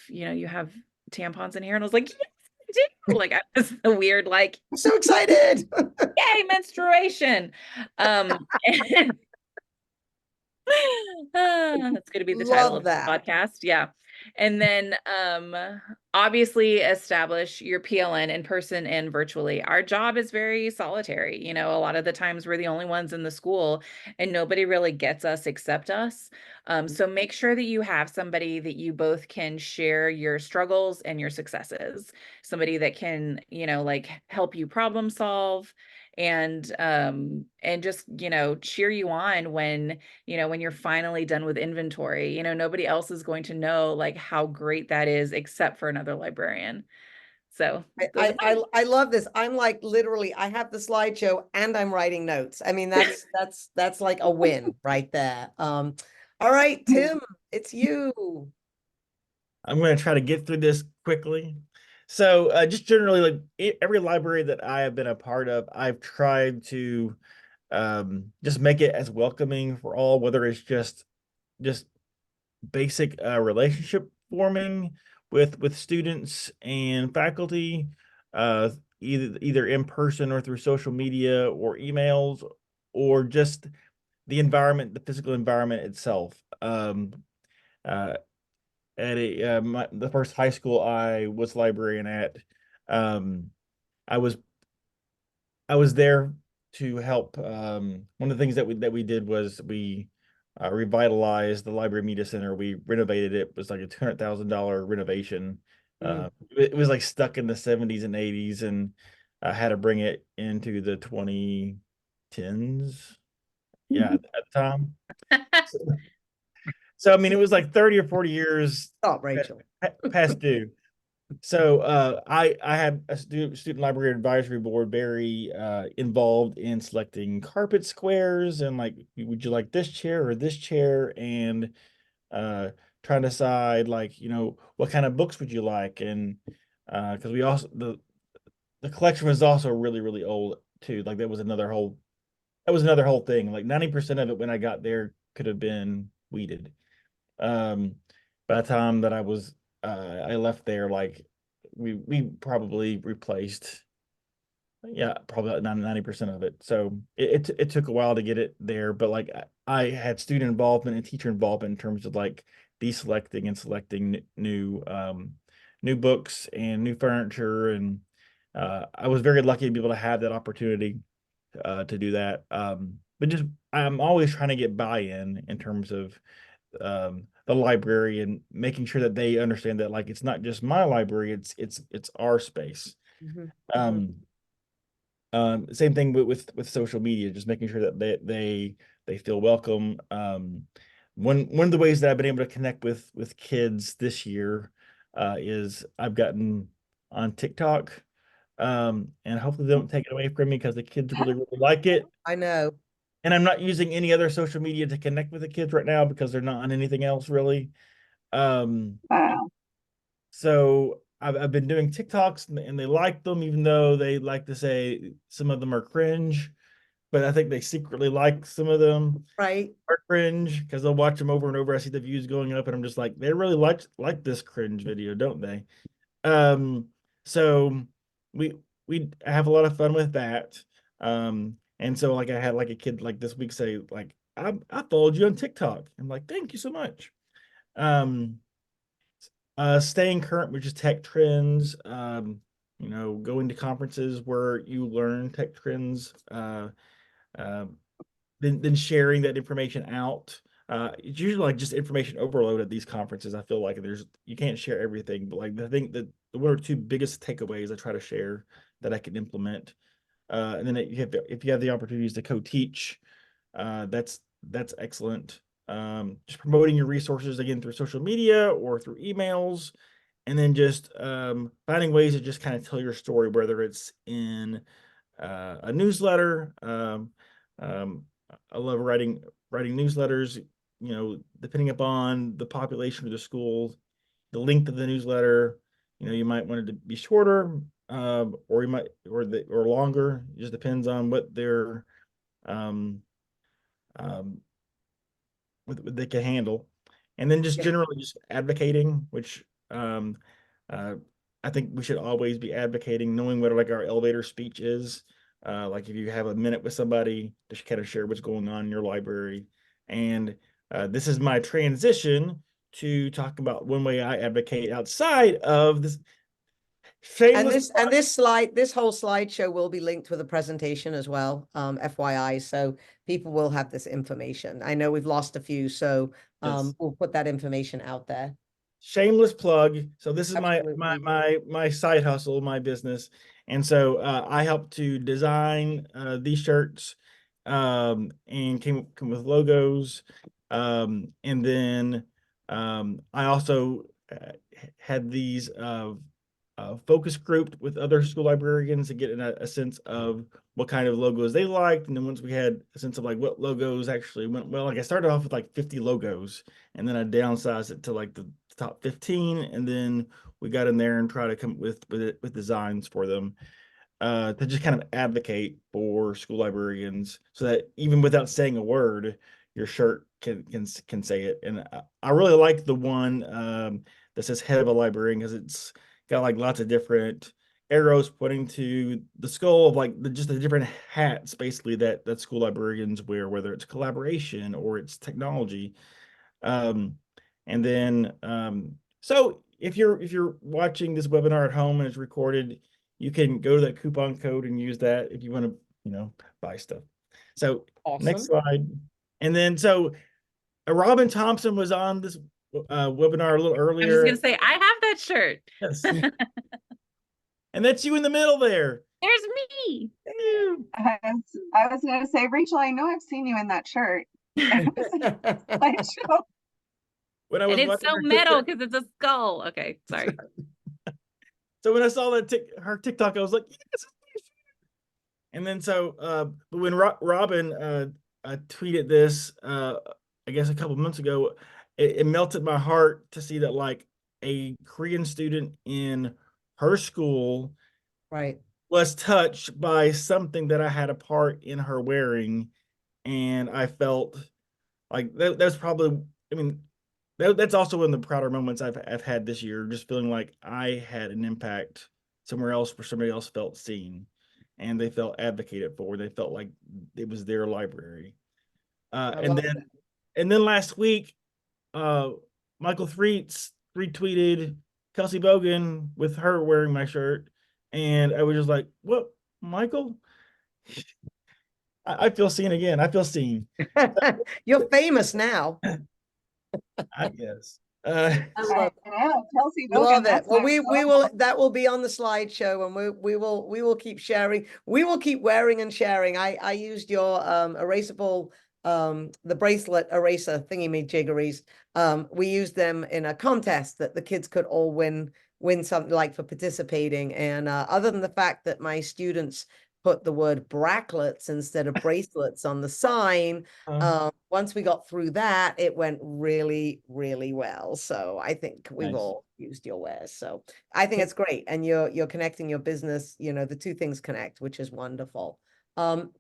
tampons in here. And I was like, yes, I do. Like I was the weird, like, I'm so excited. yay, menstruation. And that's going to be the title Love of the that. podcast. Yeah. And then obviously establish your PLN in person and virtually. Our job is very solitary. A lot of the times we're the only ones in the school and nobody really gets us except us. So make sure that you have somebody that you both can share your struggles and your successes. Somebody that can, like help you problem solve, and just, cheer you on when you're finally done with inventory. Nobody else is going to know like how great that is except for another librarian. So those are I love this. I'm like literally, I have the slideshow and I'm writing notes. I mean, that's like a win right there. All right, Tim, it's you. I'm going to try to get through this quickly. So, just generally, like every library that I have been a part of, I've tried to just make it as welcoming for all, whether it's just basic relationship forming with students and faculty, uh, either in person or through social media or emails, or just the environment, the physical environment itself. Uh, at the first high school I was librarian at, um, I was I was there to help. One of the things that we did was we revitalized the library media center. We renovated it. It was like a $200,000 renovation. Mm. It was like stuck in the 70s and 80s, and I had to bring it into the 2010s. Yeah, at the time. So I mean, it was like 30 or 40 years Stop, Rachel. past due. So I had a student library advisory board very involved in selecting carpet squares and like, would you like this chair or this chair, and uh, trying to decide like, what kind of books would you like, and because we also the collection was also really really old too. Like that was another whole thing. Like 90% of it when I got there could have been weeded. Um, by the time that I left there, like we probably replaced, yeah, probably about 90% of it. So it took a while to get it there, but like I had student involvement and teacher involvement in terms of like deselecting and selecting new books and new furniture, and I was very lucky to be able to have that opportunity to do that. But just I'm always trying to get buy-in in terms of the library and making sure that they understand that like it's not just my library, it's our space. Mhm. Um, Same thing with social media, just making sure that they feel welcome. One of the ways that I've been able to connect with kids this year is I've gotten on TikTok, and hopefully they don't take it away from me because the kids really really like it. I know. And I'm not using any other social media to connect with the kids right now because they're not on anything else really. Um, Wow. so I've been doing TikToks and they like them, even though they like to say some of them are cringe. but I think they secretly like some of them. Right. Are cringe because they'll watch them over and over. I see the views going up, and I'm just like, they really like this cringe video, don't they? Um, so we we have a lot of fun with that. And so like I had like a kid like this week say like I followed you on TikTok. I'm like, thank you so much. Um, Staying current with just tech trends. Going to conferences where you learn tech trends. Uh, then sharing that information out. It's usually like just information overload at these conferences. I feel like you can't share everything, but like the thing that the one or two biggest takeaways I try to share that I can implement. And then if you have the opportunities to co-teach, that's excellent. Just promoting your resources again through social media or through emails, and then just finding ways to just kind of tell your story, whether it's in a newsletter. Um, I love writing newsletters. Depending upon the population of the school, the length of the newsletter. You might want it to be shorter, or you might or longer. It just depends on what their um, um, what they can handle. And then just Yeah. generally just advocating, which um, uh, I think we should always be advocating, knowing what like our elevator speech is. Like if you have a minute with somebody, just kind of share what's going on in your library. And this is my transition to talk about one way I advocate outside of this And shameless. this whole slideshow will be linked with a presentation as well, FYI. So people will have this information. I know we've lost a few, so Yes. we'll put that information out there. Shameless plug. So this is my Absolutely. my side hustle, my business, and so I help to design these shirts, and came with logos, and then I also had these focus grouped with other school librarians to get a sense of what kind of logos they liked, and then once we had a sense of like what logos actually went well, like I started off with like 50 logos, and then I downsized it to like the top 15, and then we got in there and try to come up with designs for them, to just kind of advocate for school librarians so that even without saying a word, your shirt can say it. And I really like the one that says head of a librarian, because it's got like lots of different arrows pointing to the skull of like just the different hats basically that school librarians wear, whether it's collaboration or it's technology. um, and then so if you're watching this webinar at home and it's recorded, you can go to that coupon code and use that if you want to, buy stuff. So next Awesome. slide. And then so Robin Thompson was on this webinar a little I was just earlier. gonna say, I have that shirt. Yes. And that's you in the middle there. There's me. Ew. I was going to say, Rachel, I know I've seen you in that shirt. It was a slideshow. When I And was it's watching so her metal TikTok, because it's a skull. Okay, sorry. so when I saw her TikTok, I was like, yes. And then so but when Robin tweeted this, I guess a couple months ago, it melted my heart to see that like a Korean student in her school Right. was touched by something that I had a part in her wearing, and I felt like that's probably, I mean, that's also one of the prouder moments I've had this year, just feeling like I had an impact somewhere else where somebody else felt seen and they felt advocated for. They felt like it was their library. I And love then that. last week, uh, Michael Threets retweeted Kelsey Bogan with her wearing my shirt, and I was just like, "What, Michael?" I feel seen again. I feel seen. You're famous now. I guess. I love I know, Kelsey Bogan, Love it. that's Well, next we will, level. that will be on the slideshow, and we will keep sharing. We will keep wearing and sharing. I used your erasable the bracelet eraser thingy me jiggeries. We used them in a contest that the kids could all win something like for participating. And other than the fact that my students put the word bracklets instead of bracelets on the sign, once we got through that, it went really, really well. So I think we've Nice. all used your wares. So I think it's great. And you're connecting your business, the two things connect, which is wonderful.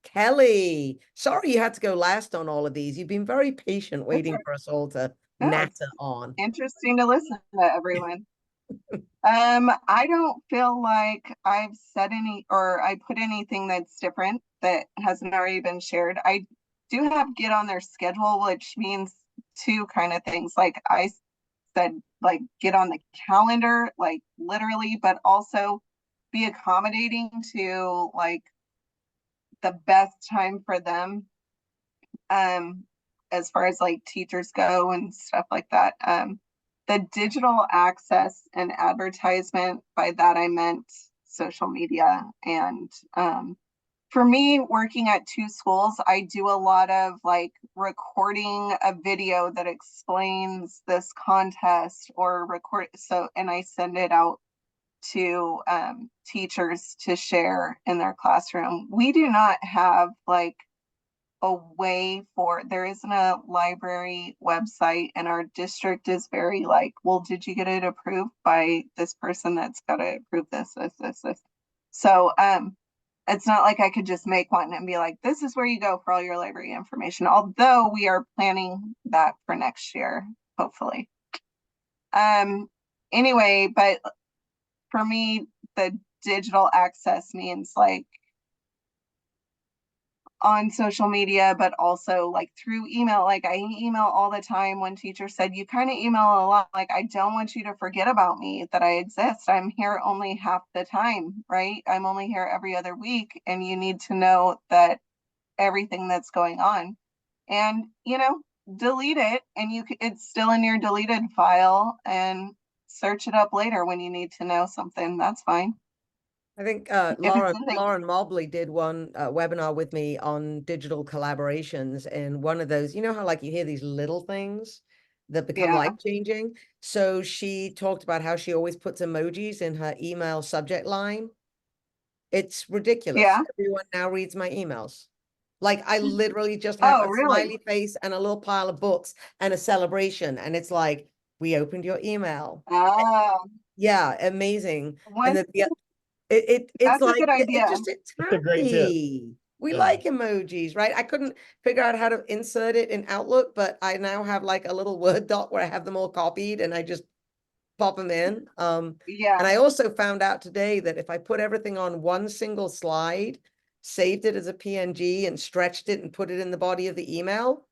Kelly, sorry you had to go last on all of these. You've been very patient waiting for us all to No, natter it's on. interesting to listen to everyone. I don't feel like I've said any or I put anything that's different that hasn't already been shared. I do have get on their schedule, which means two kind of things. Like I said, like get on the calendar, like literally, but also be accommodating to like the best time for them. As far as like teachers go and stuff like that. The digital access and advertisement, by that I meant social media. And for me, working at two schools, I do a lot of like recording a video that explains this contest or record. So, and I send it out to teachers to share in their classroom. We do not have like a way for, there isn't a library website, and our district is very like, well, did you get it approved by this person that's got to approve this. So it's not like I could just make one and be like, this is where you go for all your library information, although we are planning that for next year, hopefully. Anyway, but for me, the digital access means like on social media, but also like through email. Like I email all the time. When teacher said, you kind of email a lot, like I don't want you to forget about me, that I exist. I'm here only half the time, right? I'm only here every other week, and you need to know that everything that's going on. And delete it, and it's still in your deleted file, and search it up later when you need to know something. That's fine. I think If it's in Lauren Mobley did one webinar with me on digital collaborations, and one of those, you know how like you hear these little things that become Yeah. life-changing. So she talked about how she always puts emojis in her email subject line. It's ridiculous. Yeah. Everyone now reads my emails. Like I literally just have Oh, a really? smiley face and a little pile of books and a celebration, and it's like, we opened your email. Yeah, amazing. And One, then it's that's a like good idea. it's That's a great tip. happy. We Yeah. like emojis, right? I couldn't figure out how to insert it in Outlook, but I now have like a little Word doc where I have them all copied, and I just pop them in. Yeah. And I also found out today that if I put everything on one single slide, saved it as a PNG and stretched it and put it in the body of the email,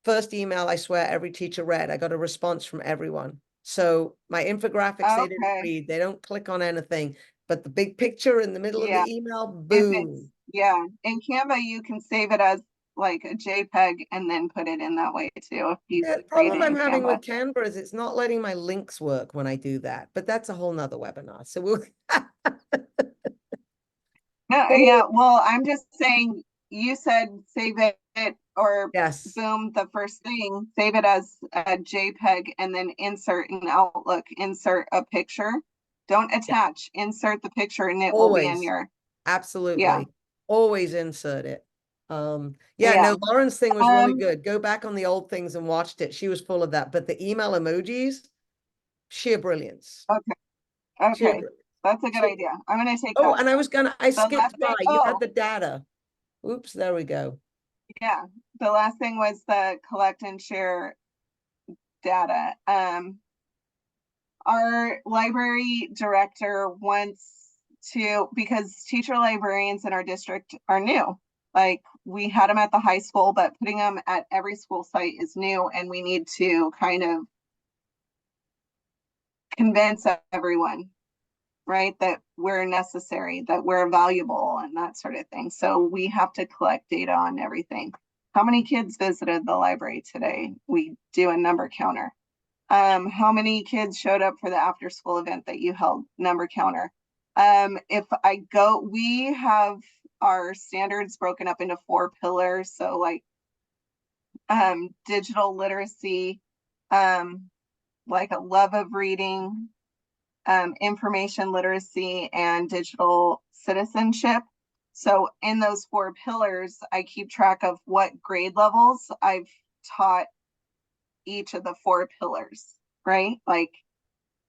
first email I swear every teacher read, I got a response from everyone. So my infographics, they didn't Okay. read, they don't click on anything, but the big picture in the middle of Yeah. the email, If boom. yeah, in Canva, you can save it as like a JPEG and then put it in that way too, if you Yeah, the create problem it I'm in having Canva. with Canva is it's not letting my links work when I do that, but that's a whole nother webinar. So we'll No, yeah, well, I'm just saying, you said save it or yes. boom, the first thing, save it as a JPEG and then insert in Outlook, insert a picture. Don't attach, insert the picture, and it will be in Always. your, Absolutely. yeah. Always insert it. Yeah, Yeah. no, Lauren's thing was really good. Go back on the old things and watched it. She was full of that. But the email emojis, sheer brilliance. Okay. Sheer Okay. brilliance. That's a good Sheer idea. I'm gonna take Oh, that. and I The skipped last by. thing, You had the data. Oops, there we go. yeah, the last thing was the collect and share data. Our library director wants to, because teacher librarians in our district are new. Like we had them at the high school, but putting them at every school site is new, and we need to kind of convince everyone, right, that we're necessary, that we're valuable, and that sort of thing. So we have to collect data on everything. How many kids visited the library today? We do a number counter. How many kids showed up for the after school event that you held? Number counter. If I go, we have our standards broken up into 4 pillars. So like digital literacy, like a love of reading, information literacy, and digital citizenship. So in those 4 pillars, I keep track of what grade levels I've taught each of the 4 pillars, right? Like,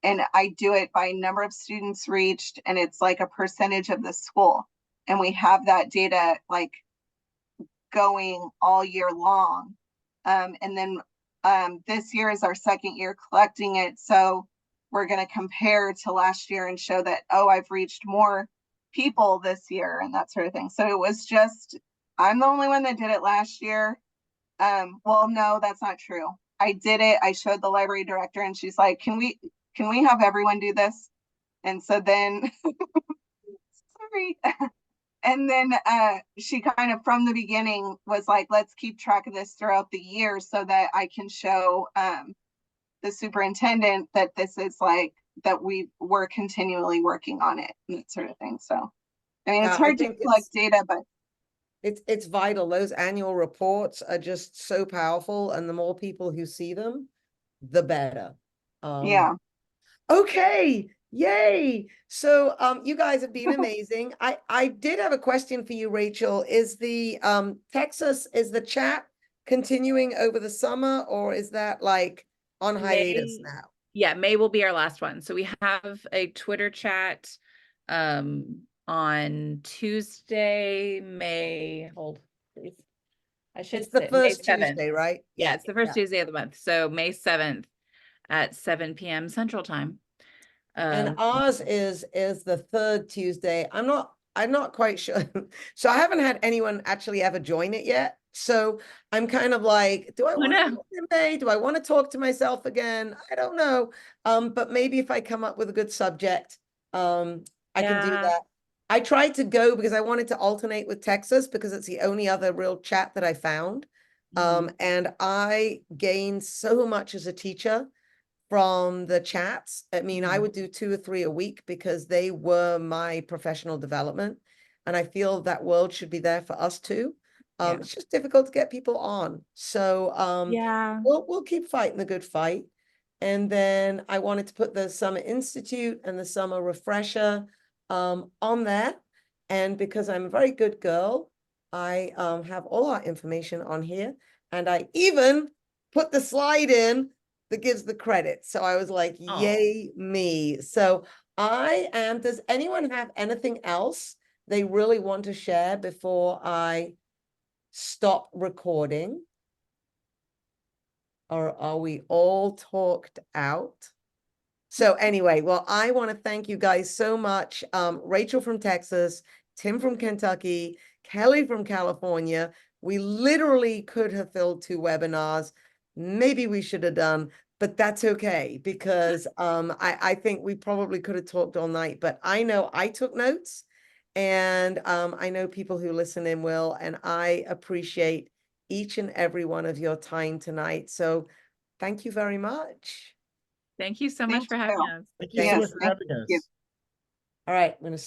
and I do it by number of students reached, and it's like a percentage of the school. and we have that data like going all year long. And then this year is our second year collecting it. So we're going to compare to last year and show that, oh, I've reached more people this year and that sort of thing. So it was just, I'm the only one that did it last year. Well, no, that's not true. I did it. I showed the library director and she's like, can we have everyone do this? And so then, sorry. And then she kind of from the beginning was like, let's keep track of this throughout the year so that I can show the superintendent that this is like, that we're continually working on it and that sort of thing. So, I mean, it's hard to collect data, but it's vital. Those annual reports are just so powerful, and the more people who see them, the better. yeah. Okay, yay. So you guys have been amazing. I did have a question for you, Rachel. Is the Texas, is the chat continuing over the summer, or is that like on hiatus now? Yeah, May will be our last one. So we have a Twitter chat on Tuesday, hold please. It's the first Tuesday, right? Yeah, it's the first Tuesday of the month. So May 7th at 7 p.m. Central Time. And ours is the third Tuesday. I'm not quite sure. So I haven't had anyone actually ever join it yet. So I'm kind of like, do I want to do it in May? Do I want to talk to myself again? I don't know. But maybe if I come up with a good subject, I can do that. I tried to go because I wanted to alternate with Texas because it's the only other real chat that I found. And I gained so much as a teacher from the chats. I mean, I would do 2 or 3 a week because they were my professional development. And I feel that world should be there for us too. It's just difficult to get people on. So we'll keep fighting the good fight. And then I wanted to put the Summer Institute and the Summer Refresher on there. And because I'm a very good girl, I have all our information on here. And I even put the slide in that gives the credit. So I was like, yay me. So does anyone have anything else they really want to share before I stop recording? Or are we all talked out? So anyway, well, I want to thank you guys so much. Rachel from Texas, Tim from Kentucky, Kelly from California. We literally could have filled 2 webinars. Maybe we should have done, but that's okay because I think we probably could have talked all night, but I know I took notes and I know people who listen in will, and I appreciate each and every one of your time tonight. So thank you very much. Thank you so much for having us. Thank you so much for having us. All right, I'm going to